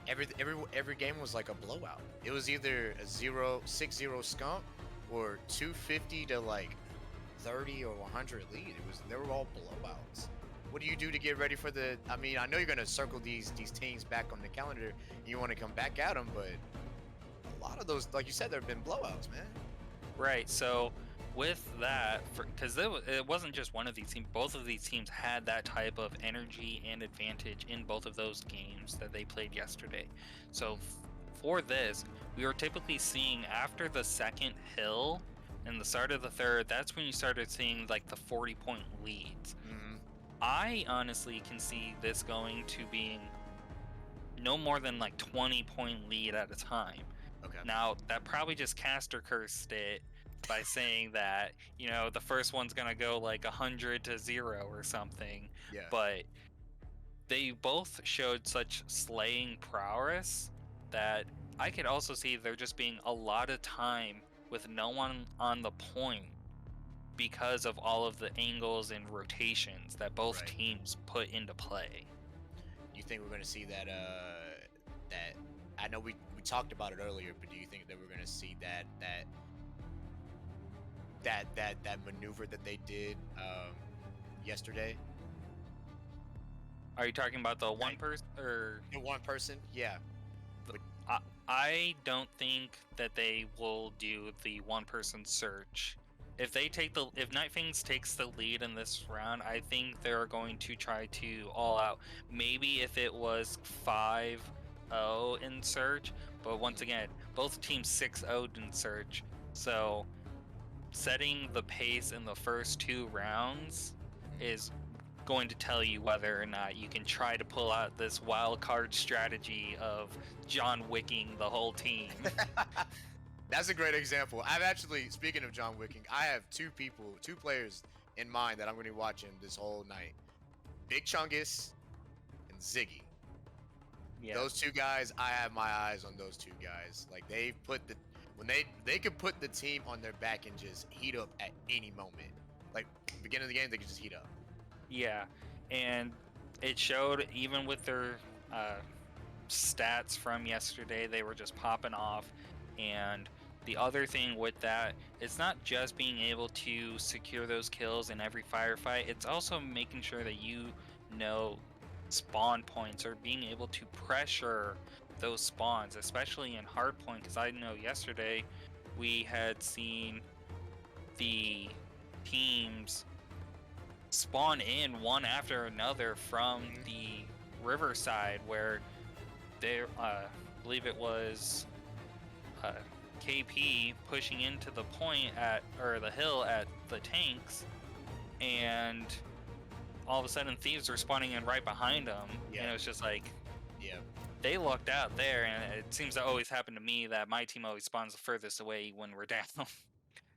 Every game was like a blowout. It was either a 6-0 skunk or 250 to like 30 or 100 lead. They were all blowouts. What do you do to get ready for the? I mean, I know you're gonna circle these teams back on the calendar. And you want to come back at them, but a lot of those, like you said, there have been blowouts, man. Right. So with that, because it wasn't just one of these teams, both of these teams had that type of energy and advantage in both of those games that they played yesterday. So for this, we were typically seeing after the second hill and the start of the third, that's when you started seeing like the 40-point leads. Mm-hmm. I honestly can see this going to being no more than like 20-point lead at a time. Okay. Now, that probably just caster cursed it by saying that, the first one's going to go like 100 to 0 or something. Yeah. But they both showed such slaying prowess that I could also see there just being a lot of time with no one on the point because of all of the angles and rotations that both teams put into play. You think we're going to see that I know we talked about it earlier, but do you think that we're going to see that maneuver that they did yesterday? Are you talking about the one person or the one person? Yeah. I don't think that they will do the one person search. If Night Fangs takes the lead in this round, I think they're going to try to all out. Maybe if it was 5-0 in search, but once again, both teams 6-0'd in search. So setting the pace in the first 2 rounds is going to tell you whether or not you can try to pull out this wild card strategy of John Wicking the whole team. That's a great example. I've actually, speaking of John Wicking, I have two players in mind that I'm going to be watching this whole night. Big Chungus and Ziggy. Yeah. Those two guys, I have my eyes on those two guys. Like when they could put the team on their back and just heat up at any moment. Like beginning of the game, they could just heat up. Yeah, and it showed even with their stats from yesterday, they were just popping off. And the other thing with that, it's not just being able to secure those kills in every firefight, it's also making sure that spawn points or being able to pressure those spawns, especially in hardpoint, because I know yesterday we had seen the teams spawn in one after another from the riverside, where they believe it was KP pushing into the point the hill at the tanks, and all of a sudden thieves were spawning in right behind them. And it was just like, they lucked out there, and it seems to always happen to me that my team always spawns the furthest away when we're down.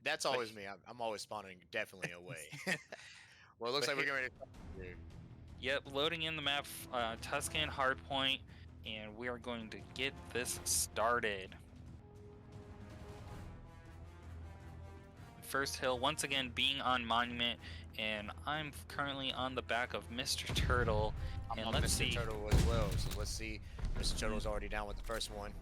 That's But always me. I'm always spawning definitely away. Well, it looks but like we're getting ready to start here. yep, loading in the map, Tuscan Hardpoint, and we are going to get this started. First hill, once again being on Monument, and I'm currently on the back of Mr. Turtle. I'm And on let's Mr. see. Turtle as well, so let's see. Mr. Turtle's already down with the first one.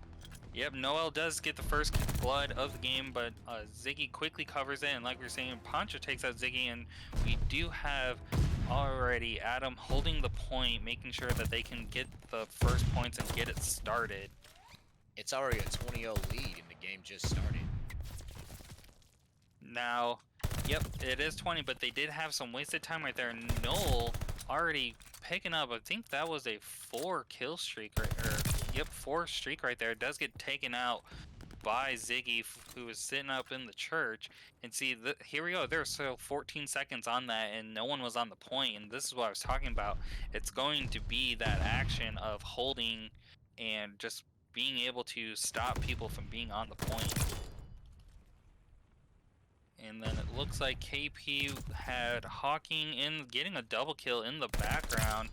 Yep, Noel does get the first blood of the game, but Ziggy quickly covers it, and like we were saying, Poncho takes out Ziggy, and we do have already Adam holding the point, making sure that they can get the first points and get it started. It's already a 20-0 lead, and the game just started. Now, yep, it is 20, but they did have some wasted time right there. Noel already picking up, I think that was a 4 kill streak, yep, 4 streak right there. It does get taken out by Ziggy, who was sitting up in the church. And see, here we go. There's still 14 seconds on that, and no one was on the point. And this is what I was talking about. It's going to be that action of holding and just being able to stop people from being on the point. And then it looks like KP had Hawking getting a double kill in the background,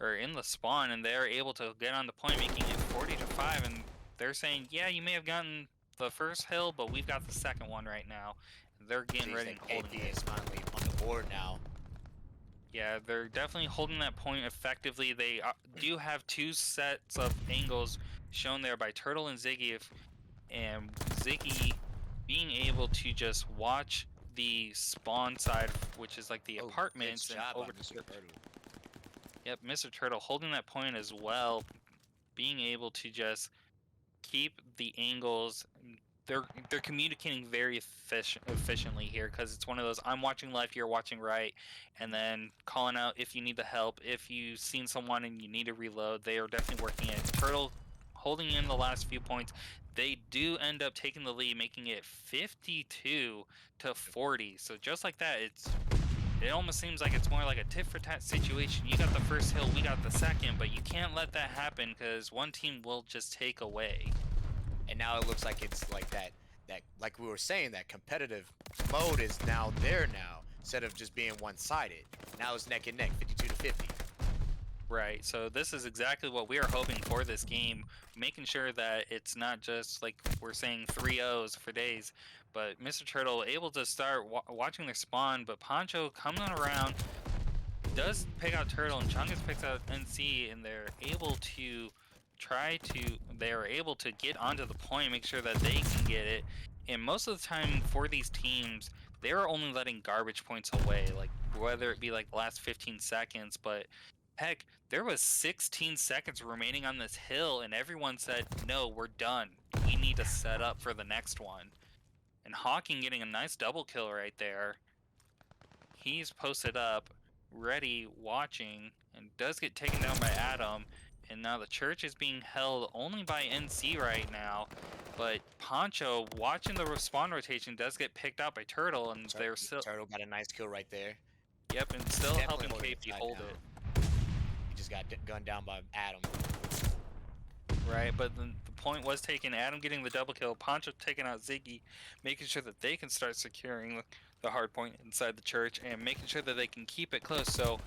or in the spawn, and they're able to get on the point, making it 40-5. And they're saying, yeah, you may have gotten the first hill, but we've got the second one right now. They're getting ready and holding KP it. is finally on the board now. Yeah, they're definitely holding that point effectively. They do have 2 sets of angles shown there by Turtle and Ziggy, and Ziggy being able to just watch the spawn side, which is like the apartments, and over to Mr. Turtle. Yep, Mr. Turtle holding that point as well, being able to just keep the angles. They're communicating very efficiently here, because it's one of those, I'm watching left, you're watching right, and then calling out if you need the help, if you've seen someone and you need to reload. They are definitely working it. Turtle holding in the last few points. They do end up taking the lead, making it 52-40. So just like that, it almost seems like it's more like a tit-for-tat situation. You got the first hill, we got the second, but you can't let that happen, because one team will just take away. And now it looks like it's like that like we were saying, that competitive mode is now there now, instead of just being one-sided. Now it's neck and neck, 52-50. Right, so this is exactly what we are hoping for this game, making sure that it's not just like we're saying 3-0s for days, but Mr. Turtle able to start watching their spawn, but Poncho coming around does pick out Turtle, and Chungus picks out NC, and they're able to get onto the point, make sure that they can get it. And most of the time for these teams, they're only letting garbage points away, like whether it be like the last 15 seconds, but heck, there was 16 seconds remaining on this hill, and everyone said, no, we're done. We need to set up for the next one. And Hawking getting a nice double kill right there. He's posted up, ready, watching, and does get taken down by Adam. And now the church is being held only by NC right now. But Poncho, watching the spawn rotation, does get picked out by Turtle, and they're still... Turtle got a nice kill right there. Yep, and still helping KP hold it. He just got gunned down by Adam. Right, but the point was taken. Adam getting the double kill, Poncho taking out Ziggy, making sure that they can start securing the hard point inside the church, and making sure that they can keep it close. So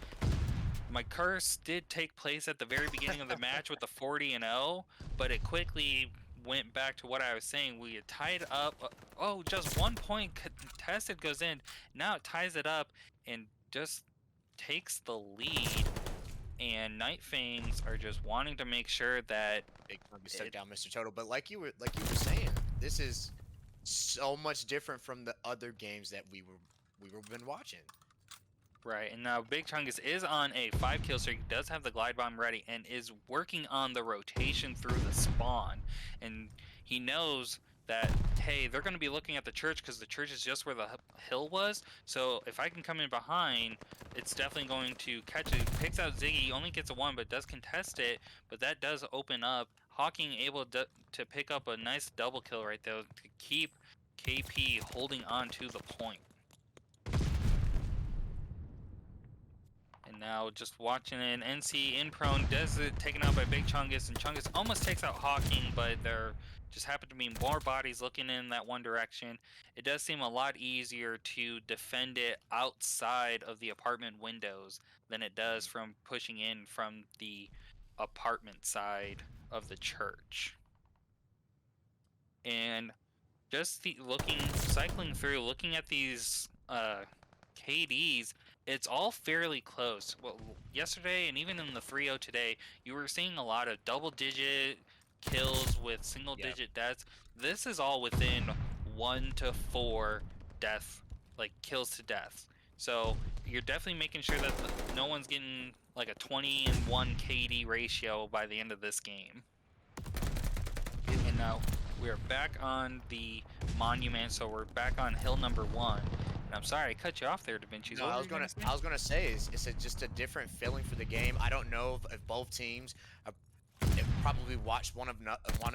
my curse did take place at the very beginning of the match with the 40-0, but it quickly went back to what I was saying. We had tied up. Oh, just 1 point contested goes in. Now it ties it up and just takes the lead. And Night Fangs are just wanting to make sure that Big Chungus took down Mr. Turtle. But like you were saying, this is so much different from the other games that we've been watching. Right, and now Big Chungus is on a 5 kill streak, does have the glide bomb ready, and is working on the rotation through the spawn. And he knows that, hey, they're going to be looking at the church, because the church is just where the hill was. So if I can come in behind, it's definitely going to catch it. Picks out Ziggy, only gets a 1, but does contest it. But that does open up. Hawking able to pick up a nice double kill right there to keep KP holding on to the point. And now just watching it, NC in prone, does it taken out by Big Chungus, and Chungus almost takes out Hawking, but there just happen to be more bodies looking in that one direction. It does seem a lot easier to defend it outside of the apartment windows than it does from pushing in from the apartment side of the church. And just cycling through, looking at these KDs, it's all fairly close. Well, yesterday and even in the 3-0 today, you were seeing a lot of double-digit kills with single-digit deaths. This is all within 1 to 4 kills to death. So you're definitely making sure that no one's getting like a 20-1 KD ratio by the end of this game. And now we're back on the monument, so we're back on hill number 1. And I'm sorry I cut you off there, Da Vinci. No, I was gonna say it's just a different feeling for the game. I don't know if both teams probably watched one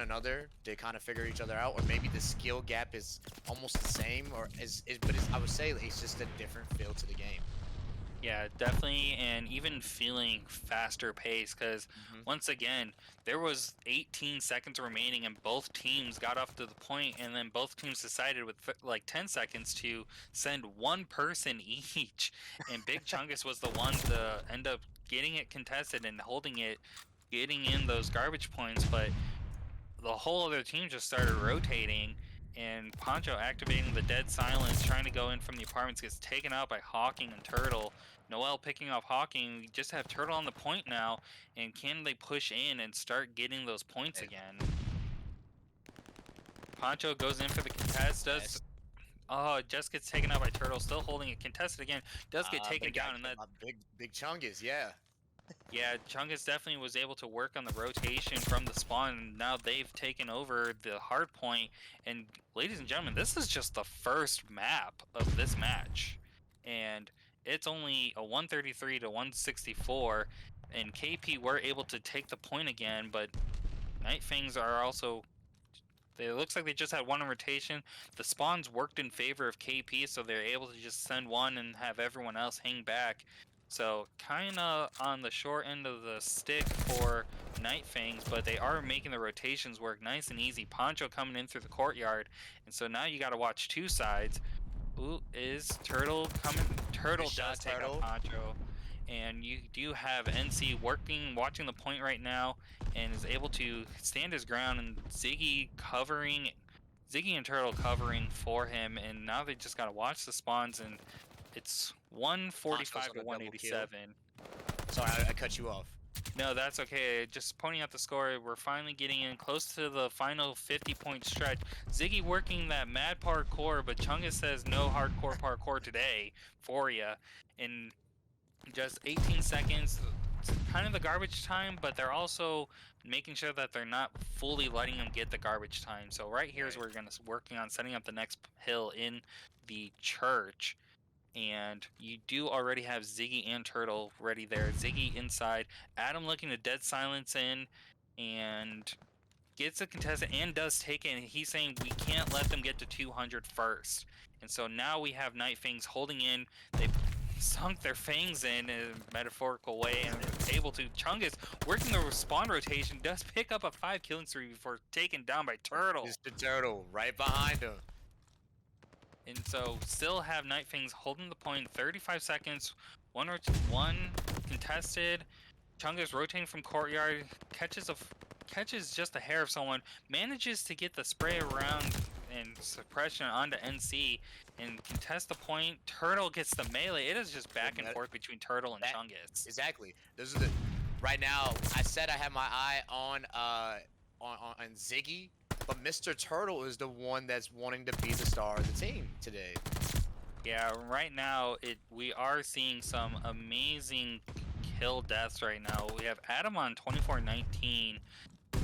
another to kind of figure each other out, or maybe the skill gap is almost the same, but I would say it's just a different feel to the game. Yeah, definitely, and even feeling faster pace, because once again, there was 18 seconds remaining and both teams got off to the point, and then both teams decided with like 10 seconds to send one person each, and Big Chungus was the one to end up getting it contested and holding it, getting in those garbage points, but the whole other team just started rotating, and Poncho activating the dead silence, trying to go in from the apartments, gets taken out by Hawking and Turtle. Noel picking off Hawking. We just have Turtle on the point now, and can they push in and start getting those points again? Poncho goes in for the contest, just gets taken out by Turtle, still holding it contested again, does get taken down, and that big Chungus, yeah. Yeah, Chungus definitely was able to work on the rotation from the spawn, and now they've taken over the hard point. And ladies and gentlemen, this is just the first map of this match, and it's only a 133 to 164, and KP were able to take the point again, but Night Fangs are also... It looks like they just had one in rotation. The spawns worked in favor of KP, so they're able to just send one and have everyone else hang back. So kind of on the short end of the stick for Night Fangs, but they are making the rotations work nice and easy. Poncho coming in through the courtyard, and so now you got to watch two sides. Ooh, is Turtle coming? Turtle does take out Poncho, and you do have NC watching the point right now, and is able to stand his ground, and Ziggy and Turtle covering for him, and now they just got to watch the spawns, and it's 145 to 187. Sorry, I cut you off. No, that's okay. Just pointing out the score, we're finally getting in close to the final 50-point stretch. Ziggy working that mad parkour, but Chungus says no hardcore parkour today for you. In just 18 seconds, it's kind of the garbage time, but they're also making sure that they're not fully letting them get the garbage time. So right here is where we're going to working on setting up the next hill in the church. And you do already have Ziggy and Turtle ready there. Ziggy inside, Adam looking to dead silence in, and gets a contestant and does take it. And he's saying we can't let them get to 200 first. And so now we have Night Fangs holding in. They sunk their fangs in a metaphorical way and able to. Chungus working the spawn rotation, does pick up a 5 killing streak before taken down by Turtle. Mr. Turtle right behind him. And so still have Night Fangs holding the point, 35 seconds, one contested. Chungus rotating from courtyard, catches just a hair of someone, manages to get the spray around and suppression onto NC and contest the point. Turtle gets the melee. It is just back and forth between Turtle and Chungus. Exactly. Those are the right now. I said I have my eye on Ziggy. But Mr. Turtle is the one that's wanting to be the star of the team today. Yeah, right now we are seeing some amazing kill deaths right now. We have Adam on 24-19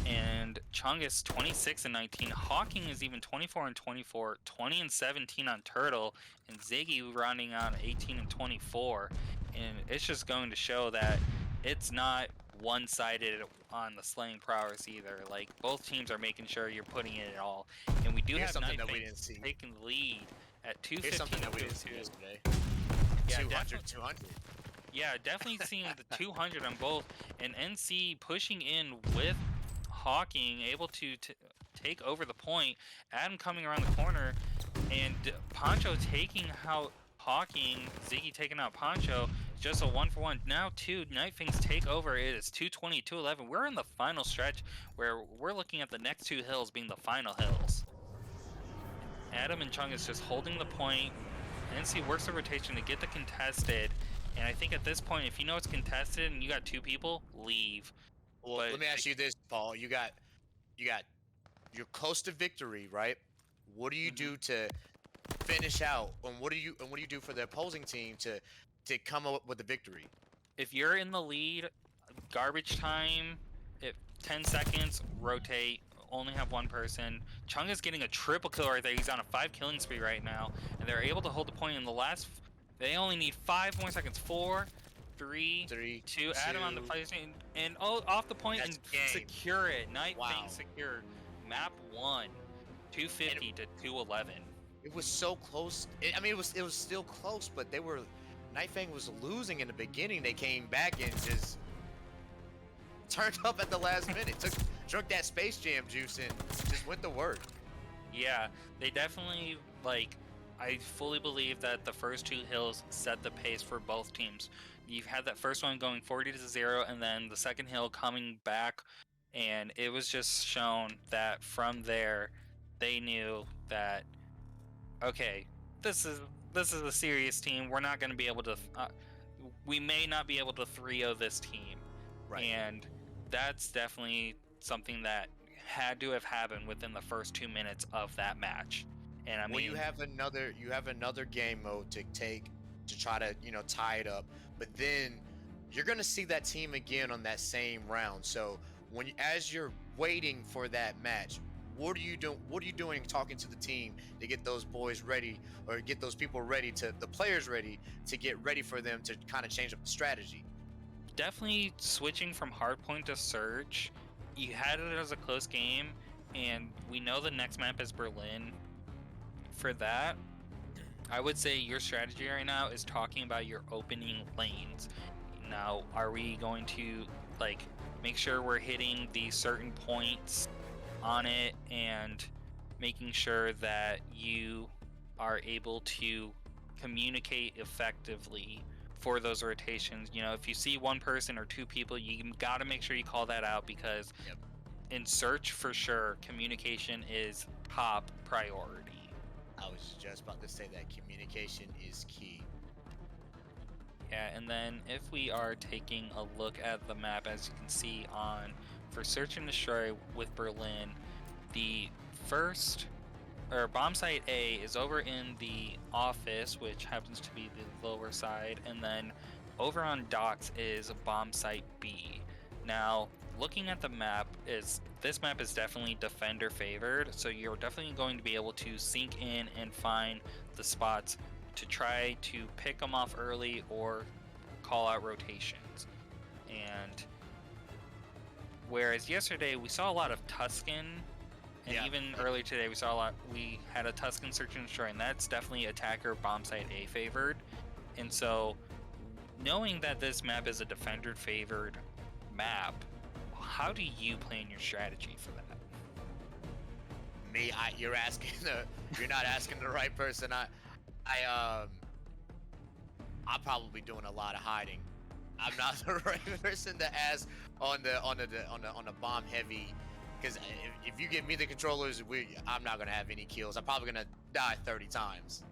and Chungus 26-19. Hawking is even 24-24, 20-17 on Turtle, and Ziggy running out 18-24. And it's just going to show that it's not one-sided on the slaying prowess either. Like, both teams are making sure you're putting in it all. And we do have Night Fangs taking the lead at 2:15. Here's something that we didn't see yesterday. Yeah, 200. Yeah, definitely seeing the 200 on both, and NC pushing in with Hawking, able to take over the point. Adam coming around the corner, and Poncho taking out Hawking. Ziggy taking out Poncho. Just a 1-for-1. Now Night Fangs take over. It is 220, 211. We're in the final stretch where we're looking at the next two hills being the final hills. Adam and Chung is just holding the point. NC works the rotation to get the contested. And I think at this point, if you know it's contested and you got two people, leave. Well, But let me ask you this, Paul. You're close to victory, right? What do you do to finish out, and what do you do for the opposing team to come up with the victory? if you're in the lead, garbage time, 10 seconds, rotate, only have one person. Chung is getting a triple kill right there. He's on a 5 killing spree right now, and they're able to hold the point in the last. They only need 5 more seconds. 4, 3, 2. Adam on the PlayStation, and off the point and secure it. Night Fang secure. Map 1, 250 to 211. It was so close. It was still close, but Night Fang was losing in the beginning. They came back and just turned up at the last minute. Drunk that Space Jam juice and just went to work. Yeah, they definitely, I fully believe that the first two hills set the pace for both teams. You've had that first one going 40 to 0, and then the second hill coming back, and it was just shown that from there, they knew that, okay, this is a serious team. We're not going to be able to, we may not be able to 3-0 this team. Right. And that's definitely something that had to have happened within the first 2 minutes of that match. And I mean, you have another game mode to take to try to tie it up, but then you're gonna see that team again on that same round. So as you're waiting for that match, what are you doing? What are you doing talking to the team to get those boys ready, or get those people ready, the players ready to get ready for them to kind of change up the strategy? Definitely switching from hardpoint to Surge. You had it as a close game, and we know the next map is Berlin. For that, I would say your strategy right now is talking about your opening lanes. Now, are we going to make sure we're hitting these certain points on it and making sure that you are able to communicate effectively for those rotations? If you see one person or two people, you got to make sure you call that out, because in Search, for sure, communication is top priority. I was just about to say that communication is key. Yeah, and then if we are taking a look at the map, as you can see for Search and Destroy with Berlin, the first bomb site A is over in the office, which happens to be the lower side, and then over on docks is bomb site B. Now, looking at the map, this map is definitely defender favored, so you're definitely going to be able to sink in and find the spots to try to pick them off early or call out rotations. And whereas yesterday we saw a lot of Tuscan, and even earlier today we had a Tuscan Search and Destroy, and that's definitely attacker bomb site A favored. And so, knowing that this map is a defender favored map, how do you plan your strategy for that? You're not asking the right person. I'm probably doing a lot of hiding. I'm not the right person to ask on the bomb heavy, because if you give me the controllers, I'm not gonna have any kills. I'm probably gonna die 30 times.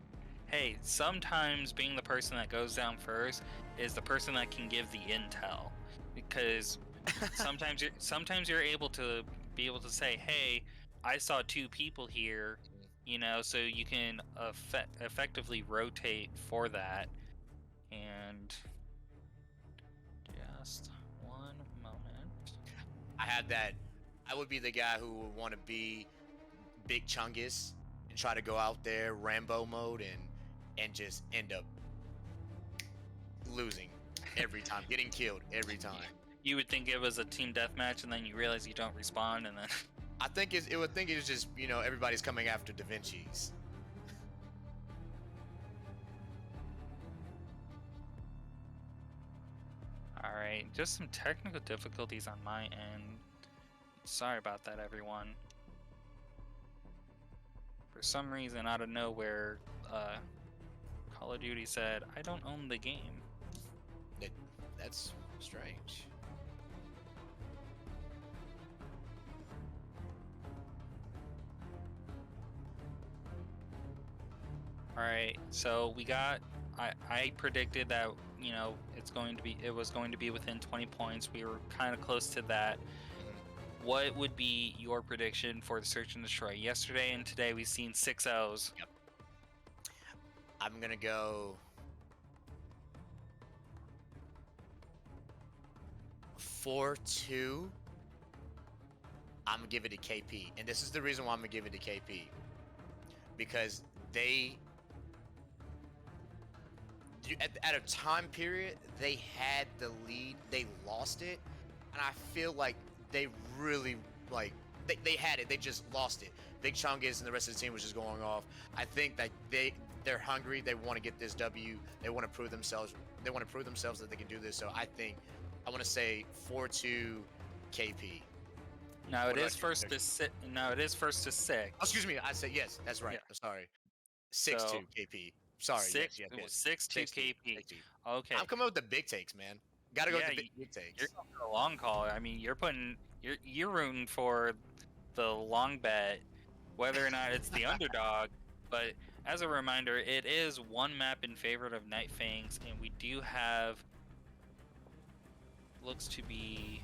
Hey, sometimes being the person that goes down first is the person that can give the intel, because sometimes you're able to say, hey, I saw two people here, so you can effectively rotate for that. And just one moment. I would be the guy who would want to be Big Chungus and try to go out there Rambo mode and just end up losing every time, getting killed every time. You would think it was a team deathmatch, and then you realize you don't respawn, and then I think it would think it's just everybody's coming after Da Vinci's. Alright, just some technical difficulties on my end. Sorry about that, everyone. For some reason, out of nowhere, Call of Duty said, I don't own the game. That's strange. Alright, so we got... I predicted that, you know, it was going to be within 20 points. We were kind of close to that. What would be your prediction for the Search and Destroy? Yesterday and today we've seen 6-0s. Yep. I'm gonna go 4-2. I'm gonna give it to KP, and this is the reason why I'm gonna give it to KP, because at a time period they had the lead, they lost it, and I feel like they really they had it, they just lost it. Big Chungus and the rest of the team was just going off. I think that they're hungry, they want to get this W, they want to prove themselves, that they can do this. So I want to say 4-2 KP. Now What it about is you, first to Victor? six. Now it is first to six. Oh, excuse me, I said yes, that's right. Yeah. I'm sorry. 6-2 So, KP. Sorry, Six, yes. 6-2 KP. Okay. I'm coming with the big takes, man. Gotta go Yeah, with the big takes. You're going for a long call. I mean, you're rooting for the long bet, whether or not it's the underdog. But as a reminder, it is one map in favor of Night Fangs, and we do have looks to be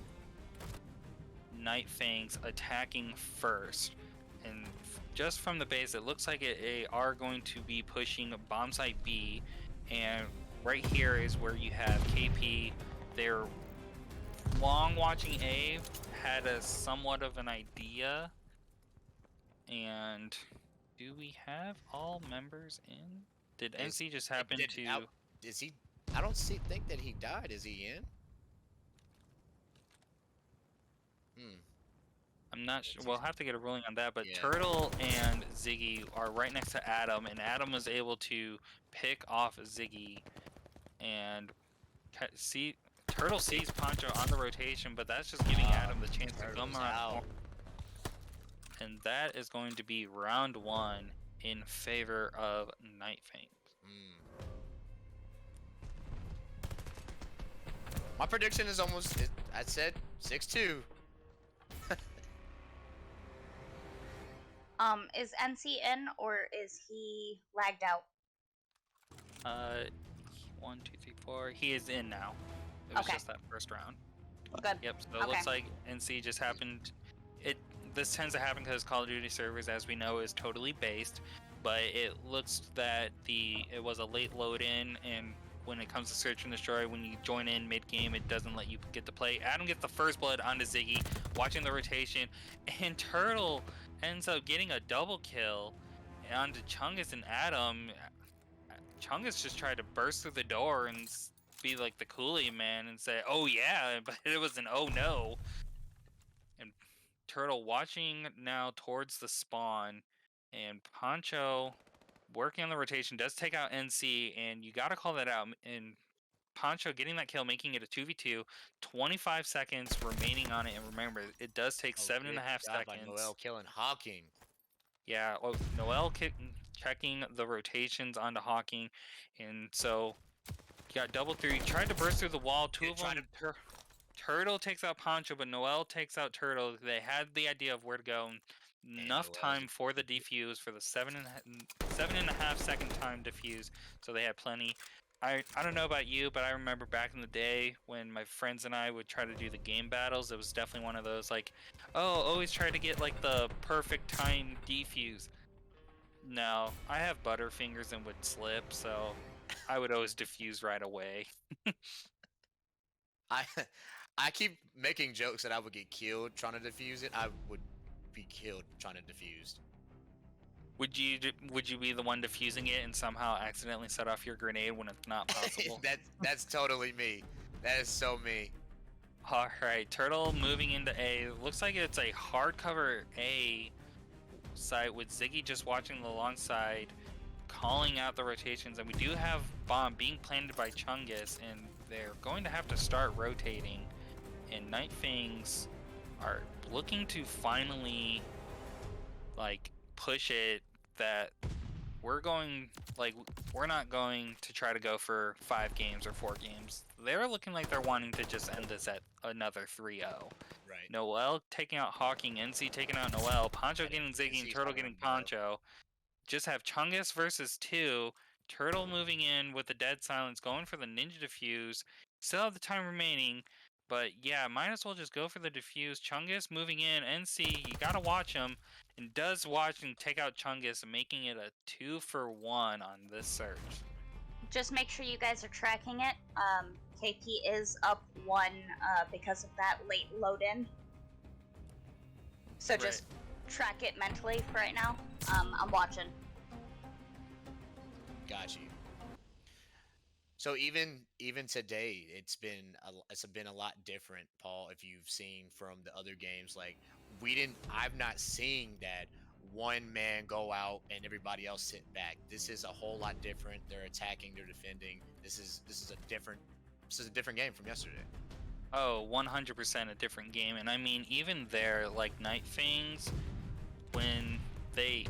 Night Fangs attacking first. And just from the base, it looks like they are going to be pushing bomb site B, and right here is where you have KP. They're long watching A, had a somewhat of an idea. And do we have all members in? Did NC just happen to? Is he? I don't think that he died. Is he in? I'm not sure. We'll have to get a ruling on that. But Yeah. Turtle and Ziggy are right next to Adam, and Adam was able to pick off Ziggy, and see Turtle sees Poncho on the rotation, but that's just giving Adam the chance to come around. And that is going to be round 1 in favor of Night Fangs. My prediction is I said 6-2. Is NC in or is he lagged out? 1, 2, 3, 4. He is in now. It was Okay. just that first round. Good. Yep. So it looks like NC just happened. This tends to happen because Call of Duty servers, as we know, is totally based. But it looks that it was a late load in, and when it comes to Search and Destroy, when you join in mid game, it doesn't let you get to play. Adam gets the first blood onto Ziggy, watching the rotation, and Turtle ends up getting a double kill onto Chungus and Adam. Chungus just tried to burst through the door and be like the Kool-Aid man and say, "Oh yeah," but it was an "oh no." And Turtle watching now towards the spawn, and Poncho working on the rotation does take out NC, and you got to call that out. And Poncho getting that kill, making it a 2v2, 25 seconds remaining on it. And remember, it does take 7.5 seconds. By Noel killing Hawking. Yeah, Noel checking the rotations onto Hawking, and so you got double through. He tried to burst through the wall. Two of them. Turtle takes out Poncho, but Noel takes out Turtle. They had the idea of where to go. Enough time for the defuse, for the 7.5 second time defuse, so they had plenty. I don't know about you, but I remember back in the day when my friends and I would try to do the game battles. It was definitely one of those like, oh, always try to get like the perfect time defuse. No, I have butterfingers and would slip, so I would always defuse right away. I keep making jokes that I would get killed trying to defuse it. I would be killed trying to defuse. Would you be the one defusing it and somehow accidentally set off your grenade when it's not possible? That's totally me. That is so me. All right, Turtle moving into A. Looks like it's a hardcover A site with Ziggy just watching alongside. calling out the rotations, and we do have bomb being planted by Chungus, and they're going to have to start rotating. And Night Fangs are looking to finally like push it that we're not going to try to go for 5 games or 4 games. They're looking like they're wanting to just end this at another 3-0. Right. Noel taking out Hawking, NC taking out Noel, Poncho And getting Ziggy, and NC's Turtle not getting gonna go. Poncho. Just have Chungus versus 2, Turtle moving in with the Dead Silence, going for the Ninja Diffuse. Still have the time remaining, but yeah, might as well just go for the Diffuse. Chungus moving in, NC, you gotta watch him, and does watch and take out Chungus, making it a 2-for-1 on this search. Just make sure you guys are tracking it. KP is up 1 because of that late load in. So just track it mentally for right now. I'm watching. Got you. So even today, it's been a lot different, Paul. If you've seen from the other games, like I've not seen that one man go out and everybody else sit back. This is a whole lot different. They're attacking, they're defending. This is a different game from yesterday. Oh, 100% a different game. And I mean, even there, like Night Fangs, when they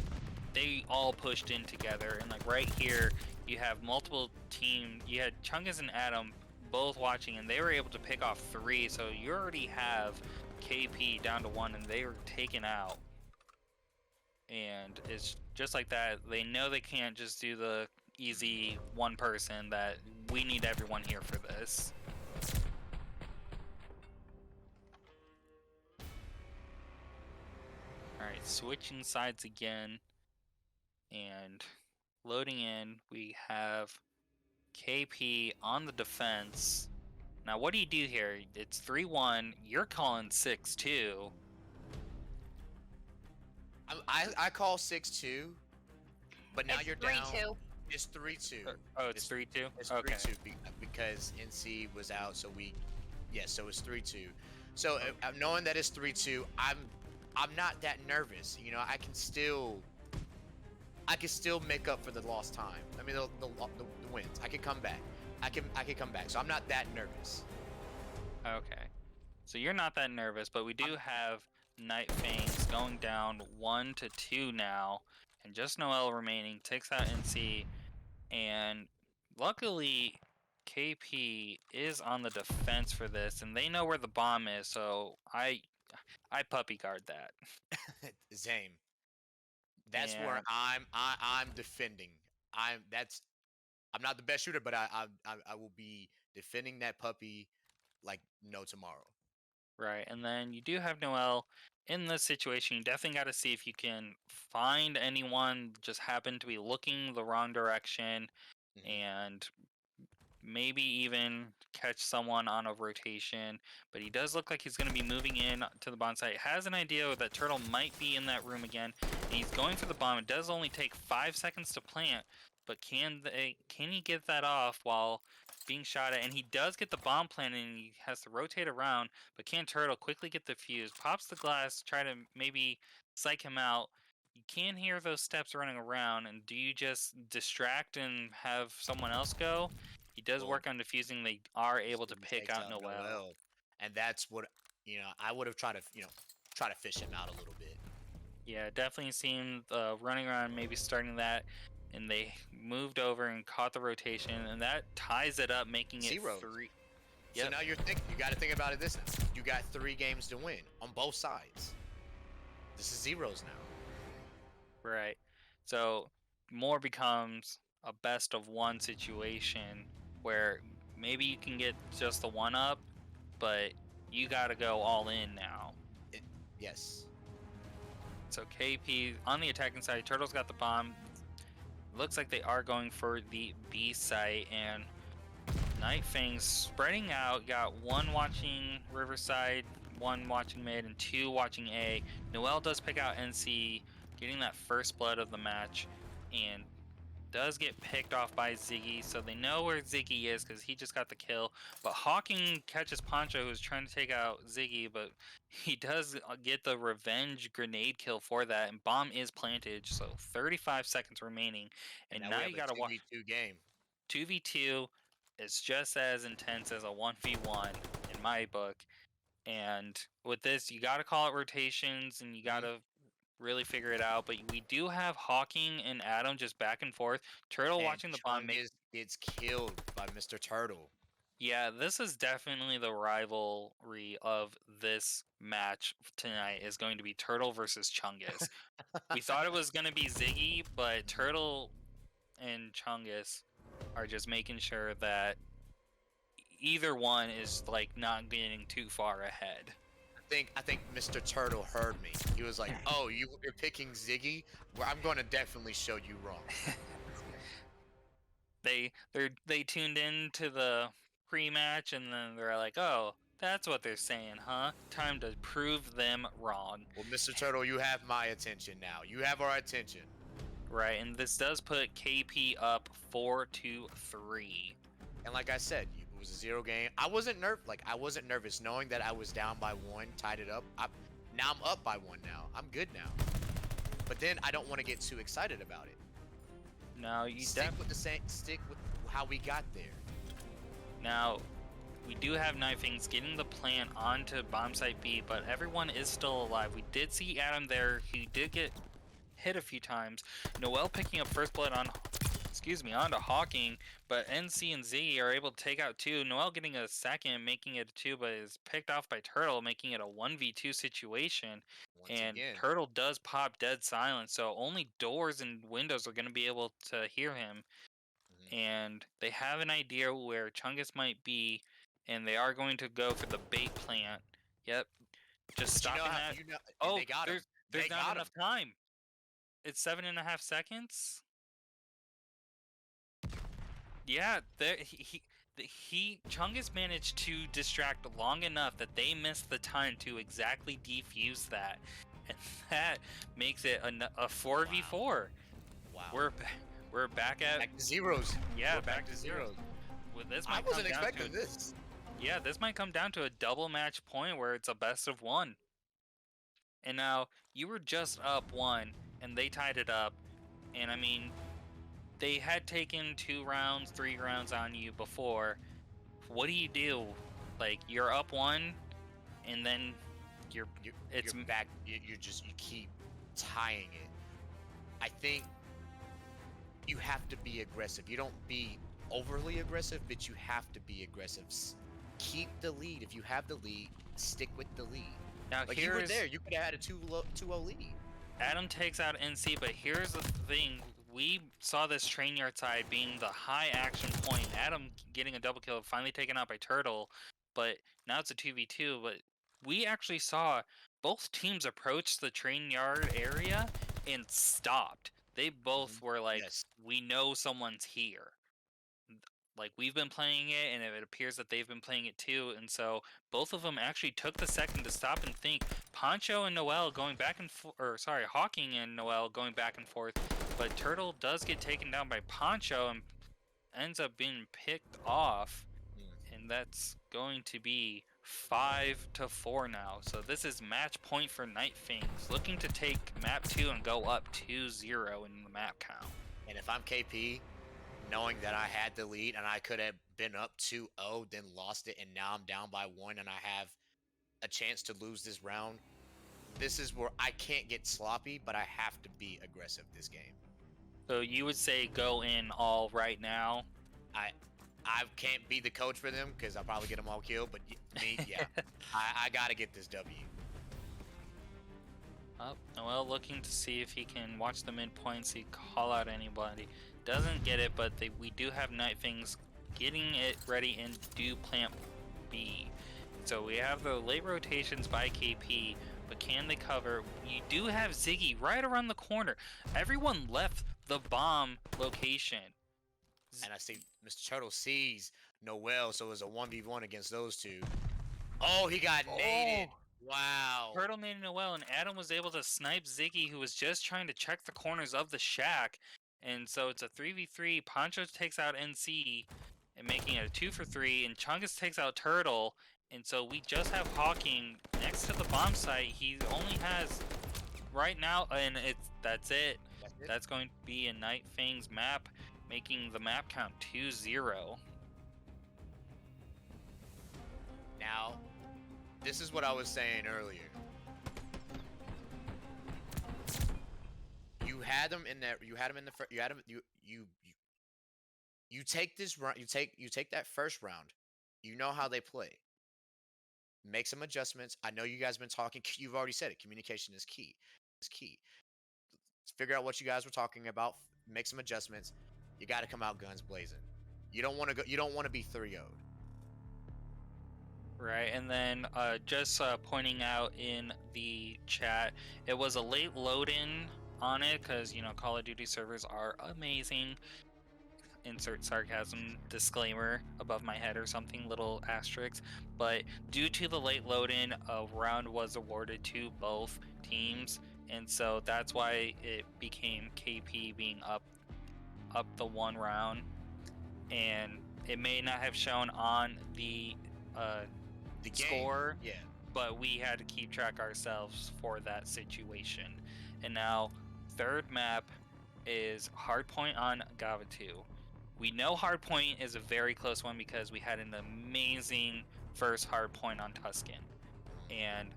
all pushed in together, and like right here, you have multiple teams. You had Chungus and Adam both watching, and they were able to pick off 3. So you already have KP down to 1, and they were taken out. And it's just like that. They know they can't just do the easy one person, that we need everyone here for this. Alright, switching sides again. And loading in, we have KP on the defense. Now, what do you do here? It's 3-1. You're calling 6-2. I call 6-2, but now It's you're 3-2. down. It's 3-2. Oh, it's 3-2? It's Okay. 3-2 because NC was out, so so it's 3-2. So knowing that it's 3-2, I'm not that nervous. You know, I can still make up for the lost time. I mean, the wins. I can come back. I can come back. So I'm not that nervous. Okay. So you're not that nervous, but we do have Night Fangs going down 1-2 now, and just Noel remaining, takes out NC, and luckily KP is on the defense for this, and they know where the bomb is, so I puppy guard that. Zame. That's Yeah. where I'm defending. I'm not the best shooter, but I will be defending that puppy like no tomorrow. Right, and then you do have Noel in this situation. You definitely got to see if you can find anyone just happen to be looking the wrong direction, and maybe even catch someone on a rotation. But he does look like he's going to be moving in to the bomb site. Has an idea that Turtle might be in that room again, and he's going for the bomb. It does only take 5 seconds to plant, but can he get that off while being shot at? And he does get the bomb planted, and he has to rotate around, but can Turtle quickly get the fuse? Pops the glass, try to maybe psych him out. You can hear those steps running around, and do you just distract and have someone else go? He does work on defusing. They are able to pick out Noel. And that's what, I would have tried to fish him out a little bit. Yeah, definitely seemed running around, maybe starting that, and they moved over and caught the rotation, and that ties it up, making it 3. Yep. So now you got to think about it this now. You got 3 games to win on both sides. This is zeros now. Right. So more becomes a best of 1 situation where maybe you can get just the 1 up, but you got to go all in now. Yes. So KP on the attacking side, Turtle's got the bomb. Looks like they are going for the B site, and Night Fangs spreading out. Got 1 watching Riverside, 1 watching mid, and 2 watching A. Noel does pick out NC, getting that first blood of the match, and does get picked off by Ziggy, so they know where Ziggy is because he just got the kill. But Hawking catches Poncho, who's trying to take out Ziggy, but he does get the revenge grenade kill for that, and bomb is planted, so 35 seconds remaining. And Now now we have you a gotta watch 2v2 game. 2v2 is just as intense as a 1v1 in my book. And with this, you gotta call it rotations, and you gotta really figure it out. But we do have Hawking and Adam just back and forth. Turtle And watching the bomb make. Gets killed by Mr. Turtle. Yeah, this is definitely the rivalry of this match tonight is going to be Turtle versus Chungus. We thought it was going to be Ziggy, but Turtle and Chungus are just making sure that either one is like not getting too far ahead. I think Mr. Turtle heard me. He was like, "Oh, you're picking Ziggy? Well, I'm going to definitely show you wrong." They tuned in to the pre-match and then they're like, "Oh, that's what they're saying, huh? Time to prove them wrong." Well, Mr. Turtle, you have my attention now. You have our attention. Right, and this does put KP up 4-3. And like I said, it was a 0 game. I wasn't nervous knowing that I was down by 1, tied it up. Now I'm up by 1 now. I'm good now. But then I don't want to get too excited about it. Now you stick with how we got there. Now we do have Knifings getting the plant onto bomb site B, but everyone is still alive. We did see Adam there. He did get hit a few times. Noel picking up first blood onto Hawking, but NC and Z are able to take out 2. Noel getting a second, making it a 2, but is picked off by Turtle, making it a 1v2 situation. Once again. Turtle does pop dead silent, so only doors and windows are going to be able to hear him. And they have an idea where Chungus might be, and they are going to go for the bait plant. Yep. Just stopping that. They got him. There's not enough time. It's 7.5 seconds. Yeah, Chungus managed to distract long enough that they missed the time to exactly defuse that, and that makes it a 4v4. Wow. We're back to zeros. Yeah, we're back to zeros. Well, this I wasn't expecting this. Yeah, this might come down to a double match point where it's a best of 1. And now you were just up 1, and they tied it up, and I mean, they had taken 2 rounds, 3 rounds on you before. What do you do? Like, you're up 1, and then you're back. You keep tying it. I think you have to be aggressive. You don't be overly aggressive, but you have to be aggressive. Keep the lead. If you have the lead, stick with the lead. Now, like you were there, you could have had a 2-0 lead. Adam takes out NC, but here's the thing. We saw this train yard side being the high action point. Adam getting a double kill, finally taken out by Turtle, but now it's a 2v2. But we actually saw both teams approach the train yard area and stopped. They both were like, we know someone's here. Like, we've been playing it, and it appears that they've been playing it too, and so both of them actually took the second to stop and think. Poncho and Noel going back and forth, Hawking and Noel going back and forth, but Turtle does get taken down by Poncho and ends up being picked off, and that's going to be 5-4 now. So this is match point for Knifings, looking to take map 2 and go up 2-0 in the map count. And if I'm KP, knowing that I had the lead and I could have been up 2-0, then lost it, and now I'm down by 1 and I have a chance to lose this round, this is where I can't get sloppy, but I have to be aggressive this game. So you would say go in all right now? I can't be the coach for them because I'll probably get them all killed, but me, yeah. I got to get this W. Oh, Noel looking to see if he can watch the midpoint, see call out anybody. Doesn't get it, but we do have Knifings getting it ready and do plant B. So we have the late rotations by KP, but can they cover? You do have Ziggy right around the corner. Everyone left the bomb location. And I see Mr. Turtle sees Noel, so it was a 1v1 against those two. Oh, he got naded. Wow. Turtle naded Noel, and Adam was able to snipe Ziggy, who was just trying to check the corners of the shack. And so it's a 3v3. Poncho takes out NC and making it a 2 for 3. And Chungus takes out Turtle. And so we just have Hawking next to the bomb site. He only has right now, and that's it. That's going to be a Night Fang's map, making the map count 2-0. Now, this is what I was saying earlier. You had them in there. You had them in the first. You had them. You take this round. You take that first round. You know how they play. Make some adjustments. I know you guys have been talking. You've already said it. Communication is key. It's key. Let's figure out what you guys were talking about. Make some adjustments. You got to come out guns blazing. You don't want to go. You don't want to be 3-0'd. Right, and then just pointing out in the chat, it was a late load-in on it because, you know, Call of Duty servers are amazing. Insert sarcasm disclaimer above my head or something, little asterisk. But due to the late load-in, a round was awarded to both teams, and so that's why it became KP being up the one round, and it may not have shown on the score, yeah, but we had to keep track ourselves for that situation. And now, third map is Hardpoint on Gavatu. We know Hardpoint is a very close one because we had an amazing first Hardpoint on Tuscan. And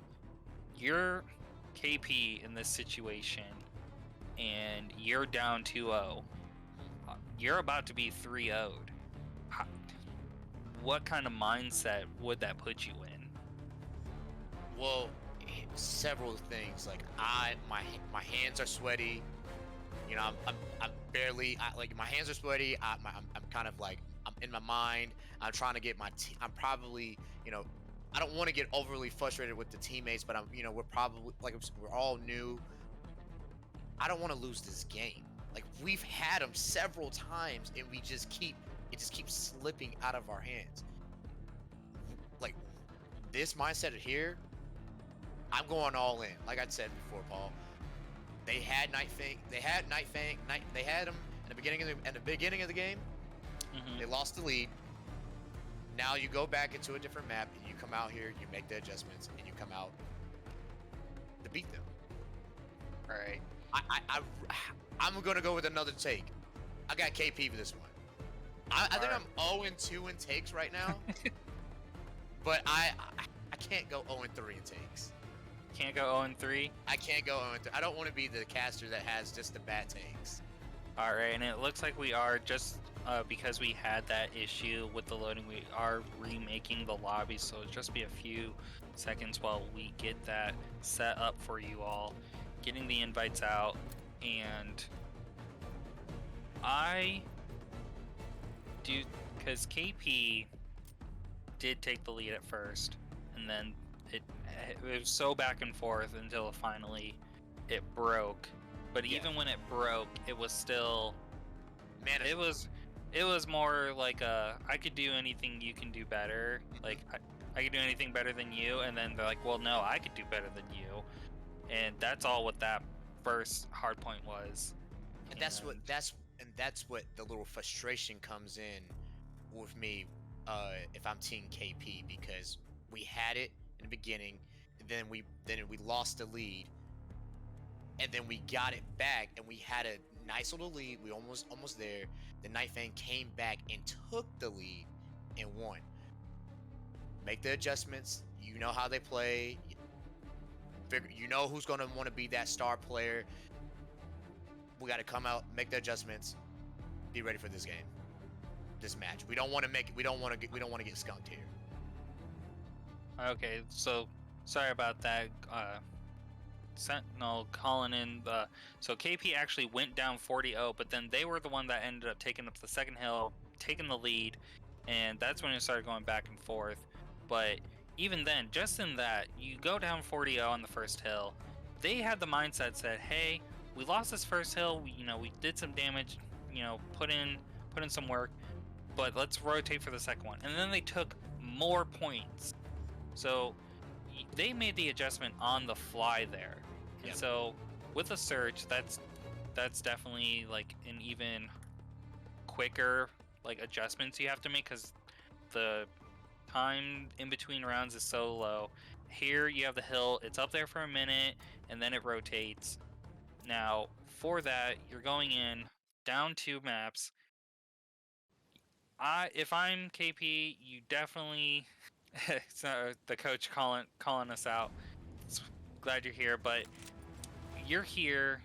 you're KP in this situation, and you're down 2-0. You're about to be 3-0'd. What kind of mindset would that put you in? Well, several things. Like my hands are sweaty. You know, I'm barely like my hands are sweaty. I'm kind of like I'm in my mind. I'm trying to get my I'm probably, you know, I don't want to get overly frustrated with the teammates, but we're probably like we're all new. I don't want to lose this game. Like we've had them several times, and it just keeps slipping out of our hands. Like this mindset here, I'm going all in. Like I said before, Paul, they had Night Fang. They had them in the beginning of the game. Mm-hmm. They lost the lead. Now you go back into a different map, and you come out here, you make the adjustments, and you come out to beat them. All right. I'm gonna go with another take. I got KP for this one. I think I'm 0-2 in takes right now, but I can't go 0-3 in takes. Can't go 0-3? I can't go 0-3. I don't want to be the caster that has just the bad takes. All right, and it looks like we are just because we had that issue with the loading, we are remaking the lobby, so it'll just be a few seconds while we get that set up for you all, getting the invites out, and I do, because KP did take the lead at first, and then it was so back and forth until finally it broke. But Yeah. even when it broke, it was still Manageable. it was more like I could do anything, you can do better. Like I could do anything better than you, and then they're like, well, no, I could do better than you, and that's all what that first hard point was. And that's what the little frustration comes in with me if I'm Team KP, because we had it in the beginning, and then we lost the lead, and then we got it back, and we had a nice little lead. We almost there. The Night Fang came back and took the lead and won. Make the adjustments. You know how they play. You know who's gonna want to be that star player. We got to come out, make the adjustments, be ready for this game, this match. We don't want to get skunked here. Okay, so sorry about that. Sentinel calling in. So KP actually went down 40-0, but then they were the one that ended up taking up the second hill, taking the lead, and that's when it started going back and forth. But even then, just in that, you go down 40-0 on the first hill. They had the mindset said, hey, we lost this first hill, we did some damage, put in some work, but let's rotate for the second one. And then they took more points. So they made the adjustment on the fly there. And Yep. so with a surge, that's that's definitely like an even quicker like adjustments you have to make because the time in between rounds is so low. Here you have the hill, it's up there for a minute and then it rotates. Now for that you're going in down 2 maps. If I'm KP, you definitely so the coach calling us out. It's, glad you're here, but you're here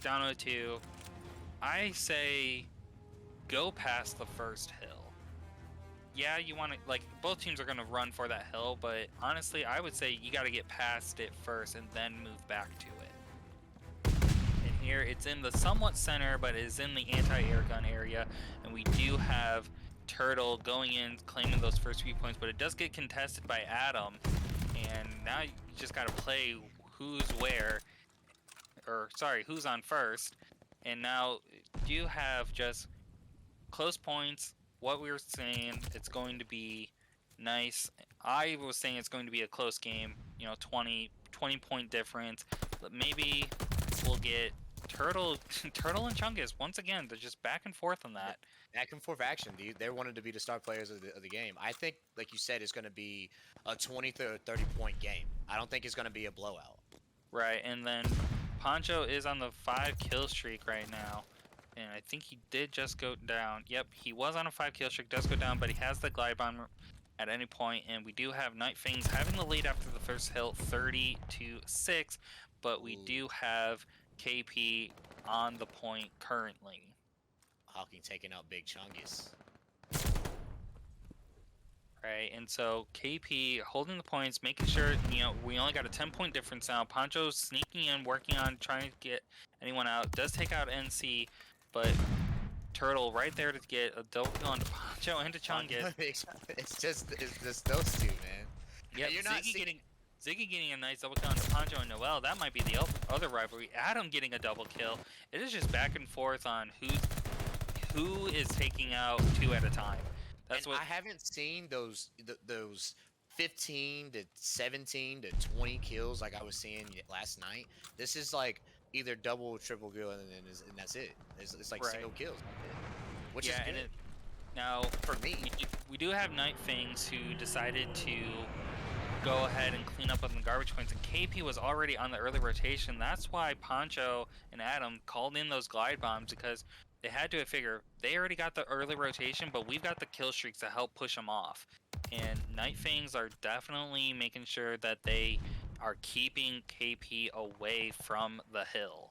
down 0-2. I say go past the first hill. Yeah, you want to like both teams are going to run for that hill, but honestly, I would say you got to get past it first and then move back to it. And here it's in the somewhat center, but it is in the anti-air gun area, and we do have Turtle going in claiming those first few points, but it does get contested by Adam, and now you just got to play who's where, or sorry, who's on first, and now you have just close points. What we were saying, it's going to be nice. I was saying it's going to be a close game, 20 point difference. But maybe we'll get Turtle and Chungus once again. They're just back and forth on that. Back and forth action. They wanted to be the star players of the game. I think, like you said, it's going to be a 20 to 30 point game. I don't think it's going to be a blowout. Right, and then Poncho is on the 5 kill streak right now. And I think he did just go down. Yep, he was on a 5 kill streak, does go down, but he has the glide bomb at any point. And we do have Night Fangs having the lead after the first hill, 30-6. But we do have KP on the point currently. Hawking taking out Big Chungus. Right, and so KP holding the points, making sure, we only got a 10-point difference now. Poncho's sneaking in, working on trying to get anyone out. Does take out NC, but Turtle right there to get a double kill onto Poncho and to Chungus. It's just those two, man. Yep, Ziggy getting a nice double kill onto Poncho and Noel. That might be the other rivalry. Adam getting a double kill. It is just back and forth on who is taking out 2 at a time. That's what I haven't seen those 15 to 17 to 20 kills like I was seeing last night. This is like either double or triple kill and that's it. It's like single kills, which is good. Now for me, we do have Night Fangs who decided to go ahead and clean up on the garbage points, and KP was already on the early rotation. That's why Poncho and Adam called in those glide bombs, because they had to figure they already got the early rotation, but we've got the kill streaks to help push them off. And Night Fangs are definitely making sure that they are keeping KP away from the hill.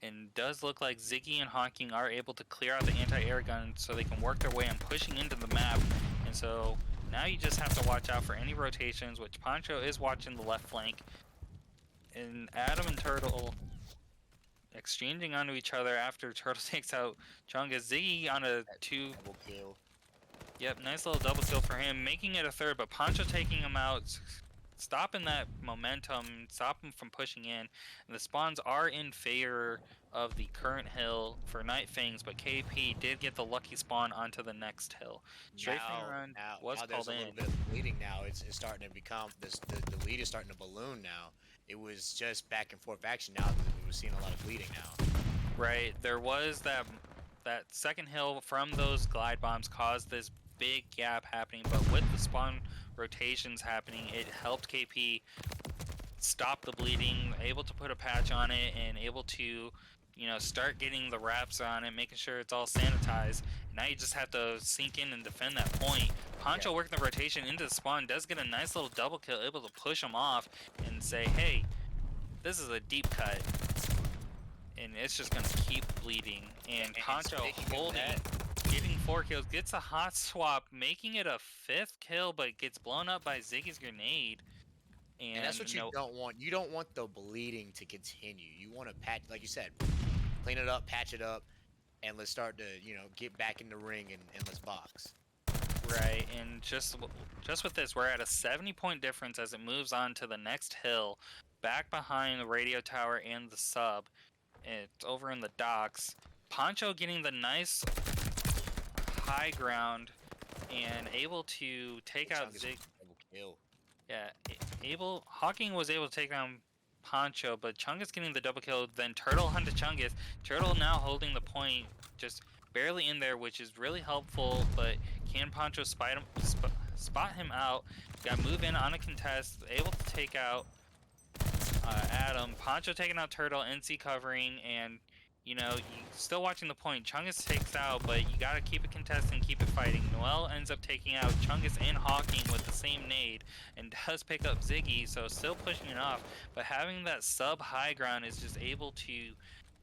And does look like Ziggy and Hawking are able to clear out the anti-air gun so they can work their way on pushing into the map. And so now you just have to watch out for any rotations, which Poncho is watching the left flank. And Adam and Turtle exchanging onto each other after Turtle takes out Chungus. Ziggy on a 2 double kill. Yep, nice little double kill for him, making it a 3rd, but Poncho taking him out, stopping that momentum, stopping him from pushing in. And the spawns are in favor of the current hill for Night Fangs, but KP did get the lucky spawn onto the next hill. Strafing run was now called there's a little bit of bleeding now. It's starting to become the lead is starting to balloon now. It was just back and forth action. Now we're seeing a lot of bleeding now. Right, there was that second hill from those glide bombs caused this big gap happening, but with the spawn rotations happening, it helped KP stop the bleeding, able to put a patch on it, and able to, start getting the wraps on it, making sure it's all sanitized. Now you just have to sink in and defend that point. Poncho working the rotation into the spawn, does get a nice little double kill, able to push him off and say, hey, this is a deep cut. And it's just going to keep bleeding. And Poncho holding, getting 4 kills, gets a hot swap, making it a 5th kill, but gets blown up by Ziggy's grenade. And that's what you don't want. You don't want the bleeding to continue. You want to patch, like you said, clean it up, patch it up, and let's start to, get back in the ring and let's box. Right, and just with this, we're at a 70-point difference as it moves on to the next hill, back behind the radio tower and the sub. It's over in the docks. Poncho getting the nice high ground and able to take out Zig. Double kill. Yeah, Hawking was able to take down Poncho, but Chungus getting the double kill, then Turtle onto Chungus. Turtle now holding the point, just barely in there, which is really helpful, but can Poncho spot him out? Got move in on a contest, able to take out Adam. Poncho taking out Turtle, NC covering, and you know, you still watching the point. Chungus takes out, but you gotta keep it contesting, keep it fighting. Noel ends up taking out Chungus and Hawking with the same nade, and does pick up Ziggy, so still pushing it off. But having that sub high ground is just able to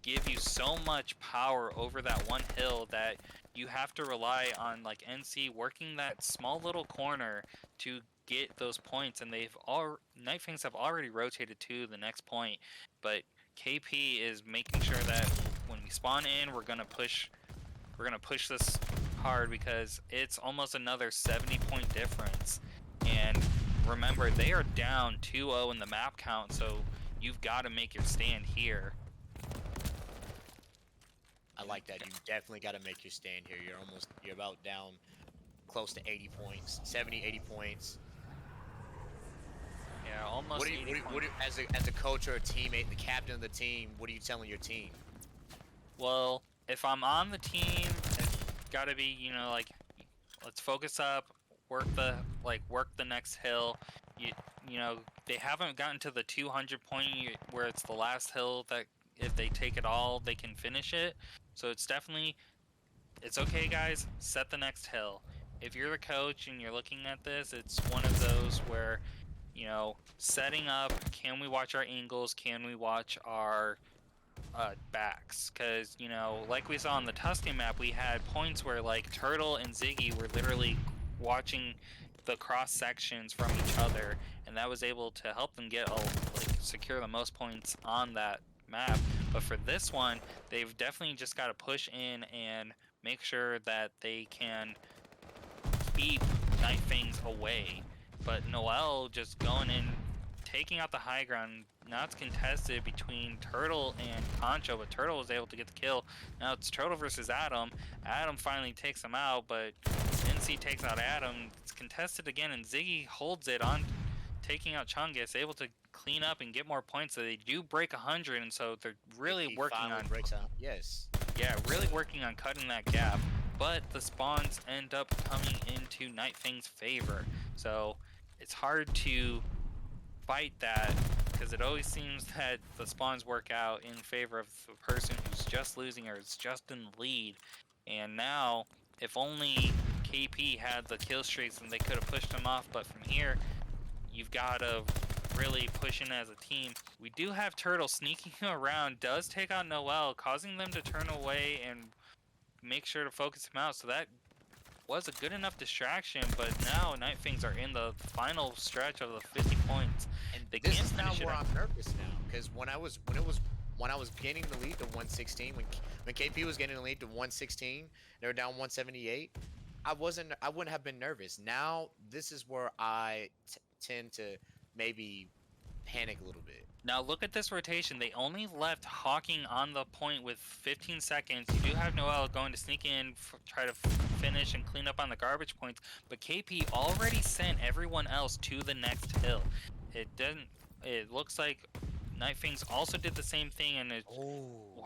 give you so much power over that one hill that you have to rely on like NC working that small little corner to get those points, and Night Fangs have already rotated to the next point, but KP is making sure that when we spawn in, we're gonna push this hard because it's almost another 70-point difference. And remember, they are down 2-0 in the map count, so you've got to make your stand here. I like that. You definitely got to make your stand here. You're about down close to 80 points, 70, 80 points. Yeah, almost. As a coach or a teammate, the captain of the team, what are you telling your team? Well, if I'm on the team, it's gotta be, you know, like, let's focus up, work the next hill. You know, they haven't gotten to the 200 point where it's the last hill that if they take it all, they can finish it. So it's okay, guys. Set the next hill. If you're the coach and you're looking at this, it's one of those where, you know, setting up, can we watch our angles? Can we watch our backs? Because, you know, like we saw on the Tuscan map, we had points where, like, Turtle and Ziggy were literally watching the cross sections from each other, and that was able to help them get, secure the most points on that map. But for this one, they've definitely just got to push in and make sure that they can keep Night Fangs away. But Noel just going in, taking out the high ground. Now it's contested between Turtle and Poncho, but Turtle was able to get the kill. Now it's Turtle versus Adam. Adam finally takes him out, but NC takes out Adam. It's contested again, and Ziggy holds it on, taking out Chungus, able to clean up and get more points. So they do break 100, and so they're really working on. Breaks out. Yes. Yeah, really working on cutting that gap. But the spawns end up coming into Night Fang's favor. So it's hard to fight that because it always seems that the spawns work out in favor of the person who's just losing or is just in the lead. And now, if only KP had the kill streaks, then they could have pushed them off. But from here, you've got to really push in as a team. We do have Turtle sneaking around, does take out Noel, causing them to turn away and make sure to focus him out. So that was a good enough distraction, but now Night Fangs are in the final stretch of the 50 points. And they this can't is now finish it where up. I'm nervous now, because when I was gaining the lead to 116, when KP was getting the lead to 116, they were down 178. I wouldn't have been nervous. Now this is where I tend to maybe panic a little bit. Now look at this rotation. They only left Hawking on the point with 15 seconds. You do have Noel going to sneak in, try to finish and clean up on the garbage points, but KP already sent everyone else to the next hill. It looks like Night Fangs also did the same thing and is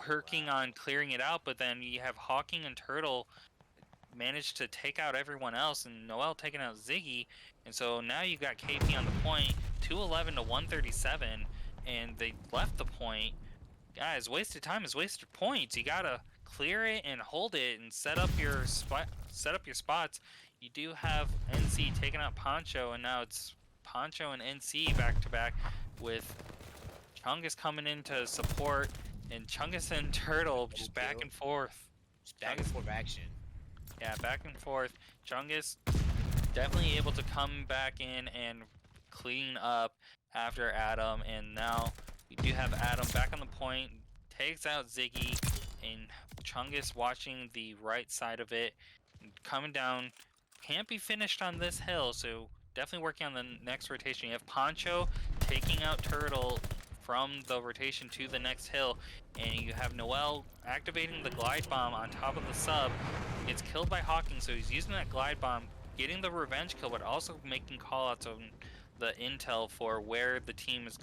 working on clearing it out, but then you have Hawking and Turtle managed to take out everyone else, and Noel taking out Ziggy, and so now you got KP on the point, 211 to 137, and they left the point. Guys, wasted time is wasted points. You gotta clear it and hold it and set up your spots. You do have NC taking out Poncho, and now it's Poncho and NC back to back with Chungus coming in to support, and Chungus and Turtle just back and forth. Just back and forth action. Yeah, back and forth. Chungus definitely able to come back in and clean up after Adam, and now we do have Adam back on the point, takes out Ziggy, and Chungus watching the right side of it, coming down. Can't be finished on this hill, so definitely working on the next rotation. You have Poncho taking out Turtle from the rotation to the next hill, and you have Noel activating the glide bomb on top of the sub. Gets killed by Hawking, so he's using that glide bomb, getting the revenge kill, but also making callouts on the intel for where the team is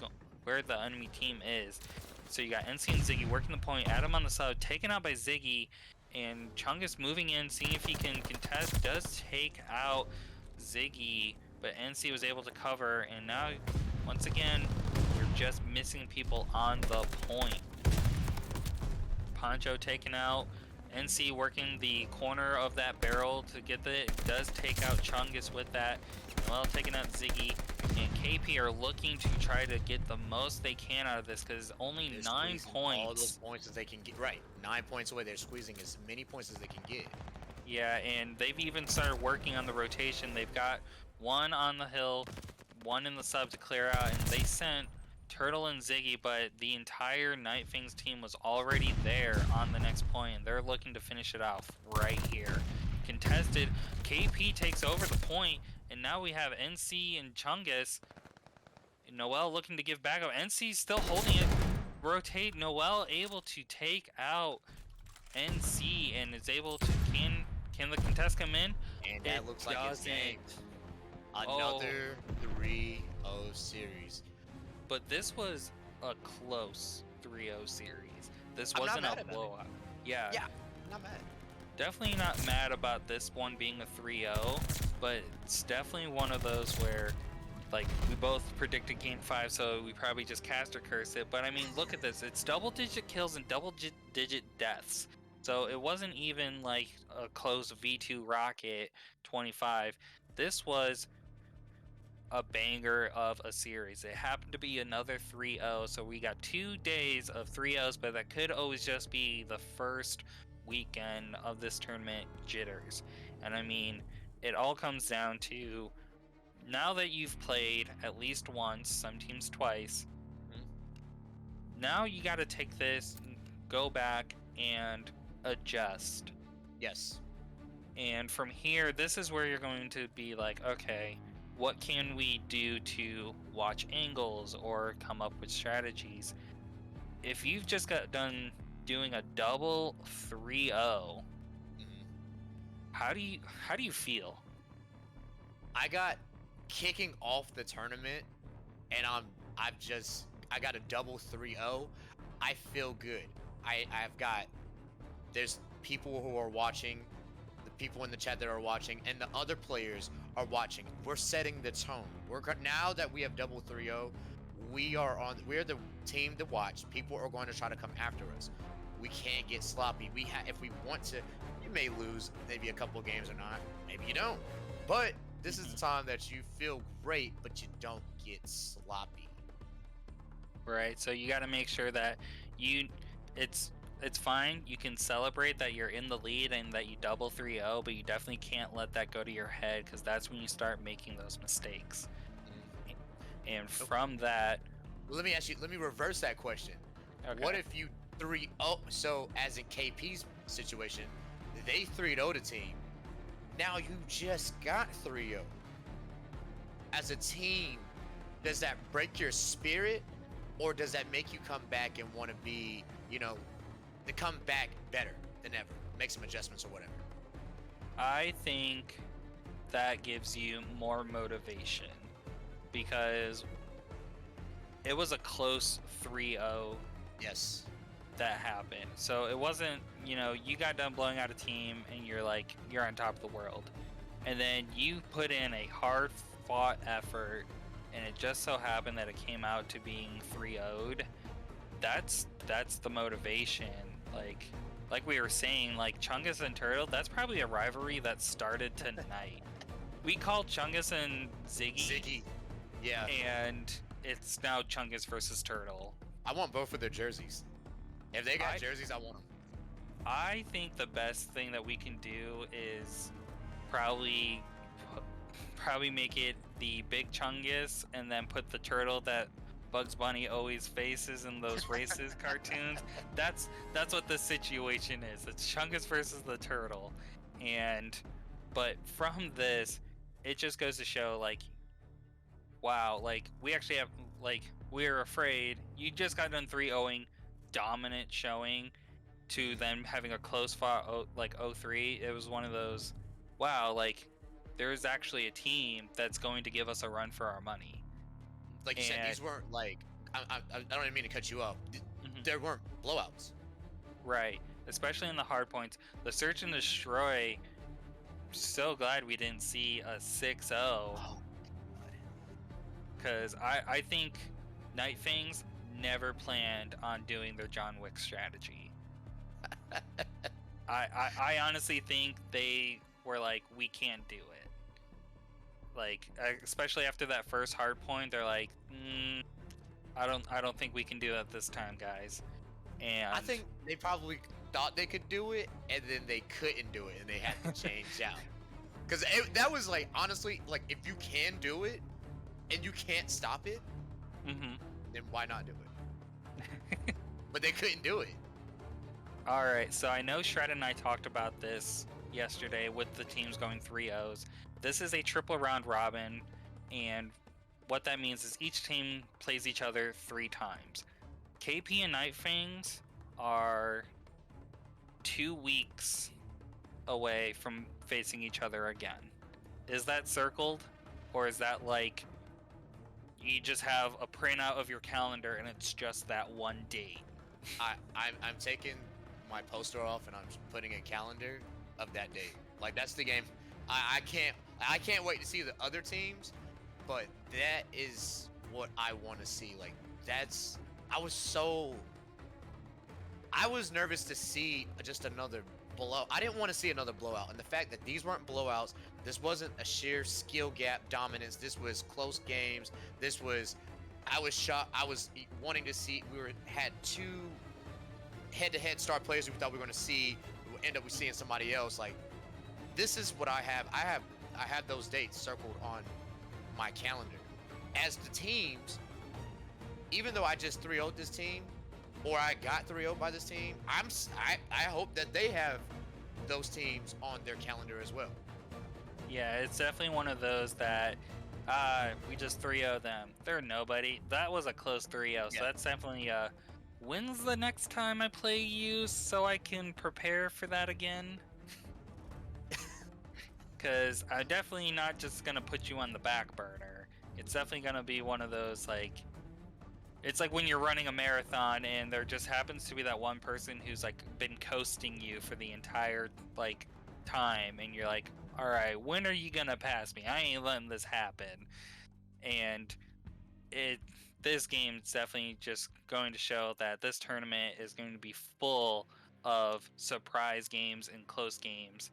where the enemy team is. So you got NC and Ziggy working the point, Adam on the side, taken out by Ziggy, and Chungus moving in, seeing if he can contest, does take out Ziggy, but NC was able to cover, and now, once again, we're just missing people on the point. Poncho taken out, NC working the corner of that barrel to get the, does take out Chungus with that, well taking out Ziggy, and KP are looking to try to get the most they can out of this, because only They're 9 squeezing points. all those points as they can get. Right, 9 points away. They're squeezing as many points as they can get. Yeah, and they've even started working on the rotation. They've got one on the hill, one in the sub to clear out, and they sent Turtle and Ziggy, but the entire Night Fangs team was already there on the next point, and they're looking to finish it off right here. Contested, KP takes over the point, and now we have NC and Chungus. Noel looking to give back up. NC still holding it. Rotate. Noel able to take out NC and is able to. Can the contest come in? And that looks like it's game. Another 3-0 series. But this was a close 3-0 series. This I'm not wasn't mad a about it. blowout. Yeah. Yeah, not mad. Definitely not mad about this one being a 3-0, but it's definitely one of those where, like, we both predicted game 5, so we probably just cast or curse it. But I mean, look at this. It's double-digit kills and double-digit deaths. So it wasn't even like a close V2 Rocket 25. This was a banger of a series. It happened to be another 3-0, so we got 2 days of 3-0s, but that could always just be the first weekend of this tournament jitters. And I mean, it all comes down to, now that you've played at least once, some teams twice, now you got to take this, go back, and adjust. Yes. And from here, this is where you're going to be like, okay, what can we do to watch angles or come up with strategies? If you've just got done doing a double 3-0, how do you feel? I got kicking off the tournament, and I got a double 3-0. I feel good. I've got, there's people who are watching, the people in the chat that are watching, and the other players are watching. We're setting the tone. Now that we have double 3-0, we're the team to watch. People are going to try to come after us. We can't get sloppy. If we want to, you may lose maybe a couple games or not. Maybe you don't. But this is the time that you feel great, but you don't get sloppy. Right. So you got to make sure that it's fine. You can celebrate that you're in the lead and that you double 3-0, but you definitely can't let that go to your head, because that's when you start making those mistakes. And from that, Let me reverse that question. okay. What if you 3-0? So as in KP's situation, they 3-0 the team. Now you just got 3-0. As a team, does that break your spirit, or does that make you come back and want to be, to come back better than ever, make some adjustments or whatever? I think that gives you more motivation, because it was a close 3-0 Yes. that happened. So it wasn't, you got done blowing out a team and you're like, you're on top of the world. And then you put in a hard fought effort, and it just so happened that it came out to being 3-0'd. That's the motivation. Like we were saying, like Chungus and Turtle, that's probably a rivalry that started tonight. We called Chungus and Ziggy. Yeah. And it's now Chungus versus Turtle. I want both of their jerseys. If they got jerseys, I want them. I think the best thing that we can do is probably make it the big Chungus, and then put the turtle that Bugs Bunny always faces in those races cartoons. That's what the situation is. It's Chungus versus the turtle. But from this, it just goes to show, like, wow, like, we actually have, like, we're afraid. You just got done 3-0ing, dominant showing, to them having a close fought, like, 0-3. It was one of those, wow, like, there's actually a team that's going to give us a run for our money. Like you said, these weren't like I don't even mean to cut you off. Mhm. There weren't blowouts. Right, especially in the hard points. The search and destroy. So glad we didn't see a 6-0, Oh, because I think Night Fangs never planned on doing their John Wick strategy. I honestly think they were like, we can't do it. Like, especially after that first hard point, they're like, I don't think we can do it this time, guys. And I think they probably thought they could do it, and then they couldn't do it, and they had to change out. Because that was like, honestly, like, if you can do it, and you can't stop it, Mhm. then why not do it? But they couldn't do it. All right, so I know Shred and I talked about this yesterday with the teams going 3-0s. This is a triple round robin, and what that means is each team plays each other 3 times. KP and Night Fangs are 2 weeks away from facing each other again. Is that circled, or is that like you just have a printout of your calendar and it's just that one date? I'm taking my poster off and I'm putting a calendar of that date. Like, that's the game. I can't wait to see the other teams, but that is what I want to see. Like, I was nervous to see just another blow. I didn't want to see another blowout, and the fact that these weren't blowouts, this wasn't a sheer skill gap dominance. This was close games. I was shocked. I was wanting to see. Had 2 head-to-head star players we thought we were going to see. We end up seeing somebody else. Like, this is what I have. I have those dates circled on my calendar. As the teams, even though I just 3-0'd this team, or I got 3-0 by this team, I hope that they have those teams on their calendar as well. Yeah, it's definitely one of those that we just 3-0 them. They're nobody. That was a close 3-0, so Yeah. that's definitely when's the next time I play you so I can prepare for that again? Because I'm definitely not just going to put you on the back burner. It's definitely going to be one of those, like, it's like when you're running a marathon and there just happens to be that one person who's, like, been coasting you for the entire, like, time, and you're like, all right, when are you going to pass me? I ain't letting this happen. And this game's definitely just going to show that this tournament is going to be full of surprise games and close games,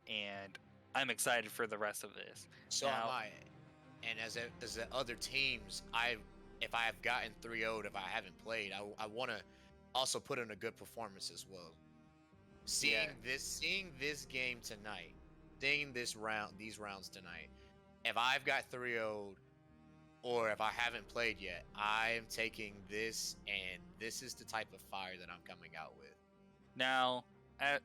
and I'm excited for the rest of this. So Now- am I. And as the other teams, if I have gotten 3-0'd, if I haven't played, I want to also put in a good performance as well. Seeing this game tonight, seeing these rounds tonight, if I've got 3-0'd, or if I haven't played yet, I am taking this, and this is the type of fire that I'm coming out with. Now,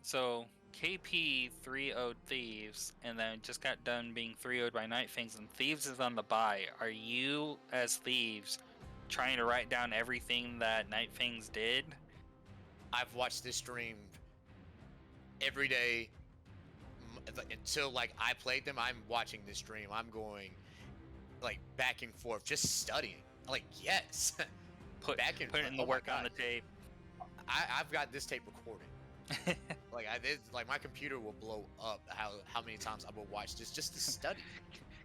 so KP 3-0'd Thieves, and then just got done being 3-0'd by Night Fangs, and Thieves is on the bye. Are you, as Thieves, trying to write down everything that Night Fangs did? I've watched this stream every day until, like, I played them. I'm watching this stream. I'm going, like, back and forth, just studying. Like, yes. Putting the oh my work on God. the tape. I've got this tape recorded. Like, my computer will blow up how many times I will watch this just to study.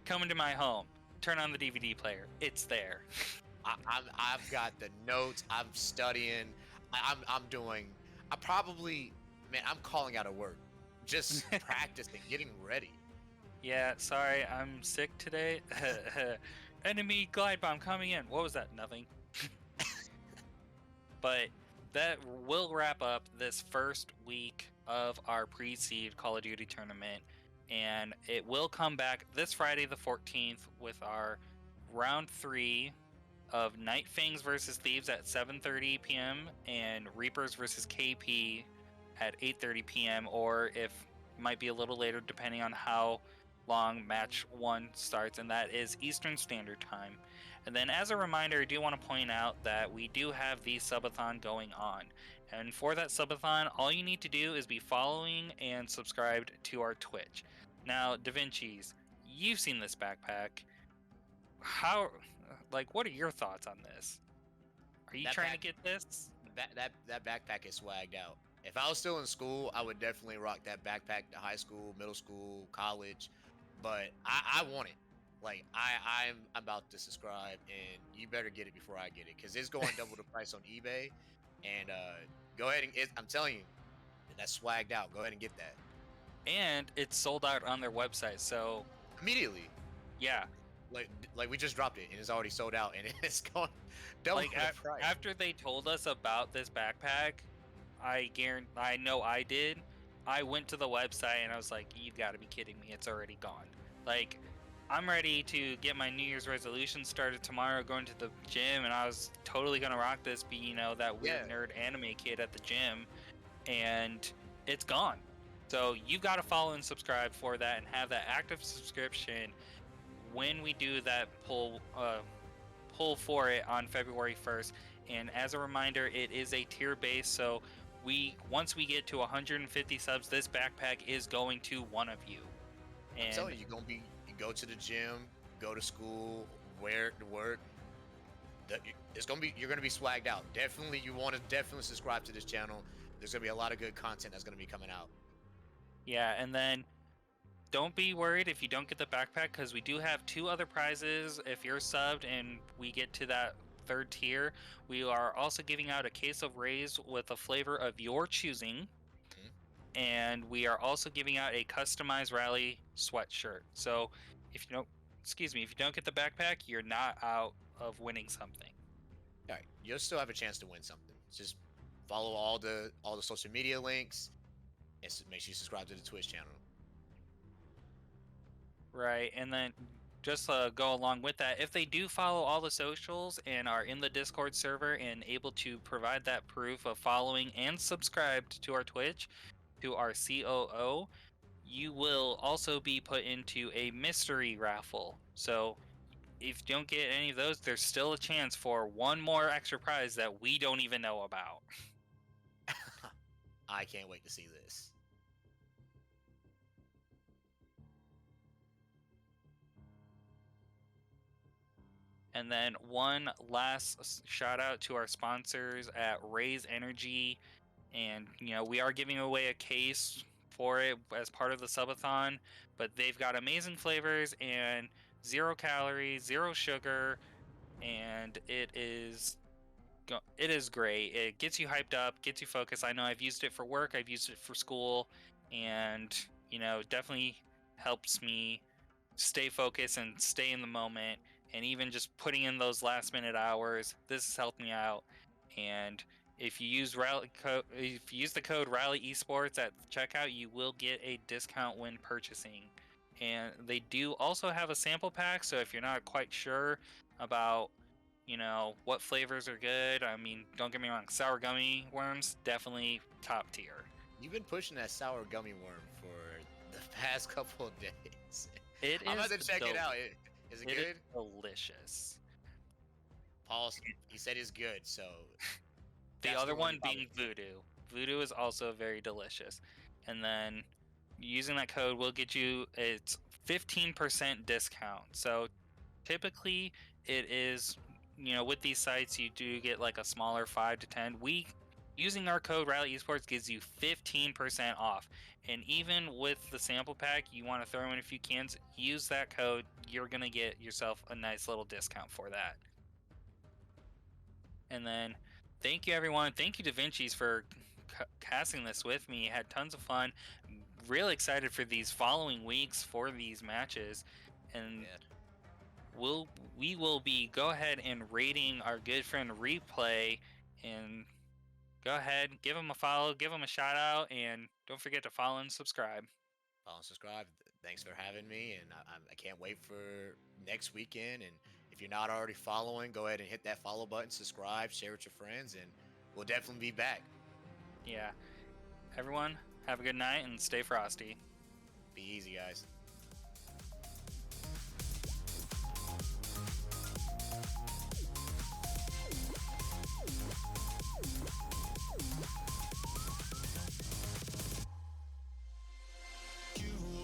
Come into my home. Turn on the DVD player. It's there. I've got the notes. I'm studying. I'm calling out of work, just practicing, getting ready. Yeah, sorry, I'm sick today. Enemy glide bomb coming in. What was that? Nothing. But that will wrap up this first week of our pre-seed Call of Duty tournament, and it will come back this Friday the 14th with our round 3 of Night Fangs versus Thieves at 7:30 p.m. and Reapers versus KP at 8:30 p.m. or if might be a little later depending on how long match 1 starts, and that is Eastern Standard Time. And then as a reminder, I do want to point out that we do have the subathon going on. And for that subathon, all you need to do is be following and subscribed to our Twitch. Now, Da Vinci's, you've seen this backpack. What are your thoughts on this? Are you That trying to back- get this? That backpack is swagged out. If I was still in school, I would definitely rock that backpack to high school, middle school, college. But I want it. Like I'm about to subscribe, and you better get it before I get it, because it's going double the price on eBay. And go ahead and I'm telling you, that's swagged out. Go ahead and get that And it's sold out on their website. So immediately. yeah, Like we just dropped it, and it's already sold out, and it's going double like the price. after they told us about this backpack, I know I did. I went to the website and I was like, "You've got to be kidding me! It's already gone." Like, I'm ready to get my New Year's resolution started tomorrow, going to the gym, and I was totally gonna rock this, be that weird Yeah. nerd anime kid at the gym, and it's gone. So you've got to follow and subscribe for that, and have that active subscription when we do that pull for it on February 1st. And as a reminder, it is a tier base, so once we get to 150 subs, this backpack is going to one of you. I'm And telling you, you go to the gym, go to school, wear it to work. You're gonna be swagged out. Definitely, you want to definitely subscribe to this channel. There's gonna be a lot of good content that's gonna be coming out. yeah, and then don't be worried if you don't get the backpack, because we do have 2 other prizes if you're subbed and we get to that 3rd tier. We are also giving out a case of Rays with a flavor of your choosing. And we are also giving out a customized rally sweatshirt. So if you don't get the backpack, you're not out of winning something. All right, you'll still have a chance to win something. Just follow all the social media links, and make sure you subscribe to the Twitch channel. Right, and then just go along with that, if they do follow all the socials and are in the Discord server and able to provide that proof of following and subscribed to our Twitch, to our COO, you will also be put into a mystery raffle. So if you don't get any of those, there's still a chance for one more extra prize that we don't even know about. I can't wait to see this. And then one last shout out to our sponsors at Raise Energy. And, we are giving away a case for it as part of the subathon, but they've got amazing flavors and 0 calories, 0 sugar, and it is great. It gets you hyped up, gets you focused. I know I've used it for work, I've used it for school, and, definitely helps me stay focused and stay in the moment. And even just putting in those last minute hours, this has helped me out. And if you use the code Rally Esports at checkout, you will get a discount when purchasing. And they do also have a sample pack, so if you're not quite sure about what flavors are good, I mean, don't get me wrong, sour gummy worms, definitely top tier. You've been pushing that sour gummy worm for the past couple of days. I'm about to check it out. Is it good? Is delicious. Paul, he said it's good, so. The that's other one probably- being Voodoo. Voodoo is also very delicious. And then using that code will get you it's 15% discount. So typically it is, with these sites you do get like a smaller 5 to 10. Using our code Rally Esports gives you 15% off. And even with the sample pack, you want to throw in a few cans, use that code. You're going to get yourself a nice little discount for that. And then thank you, everyone. Thank you, Da Vinci's, for casting this with me. Had tons of fun. Really excited for these following weeks for these matches. And we will be go ahead and rating our good friend Replay. And go ahead, give him a follow, give him a shout out, and don't forget to follow and subscribe. Follow and subscribe. Thanks for having me, and I can't wait for next weekend. And if you're not already following, go ahead and hit that follow button, subscribe, share with your friends, and we'll definitely be back. Yeah. Everyone, have a good night and stay frosty. Be easy, guys.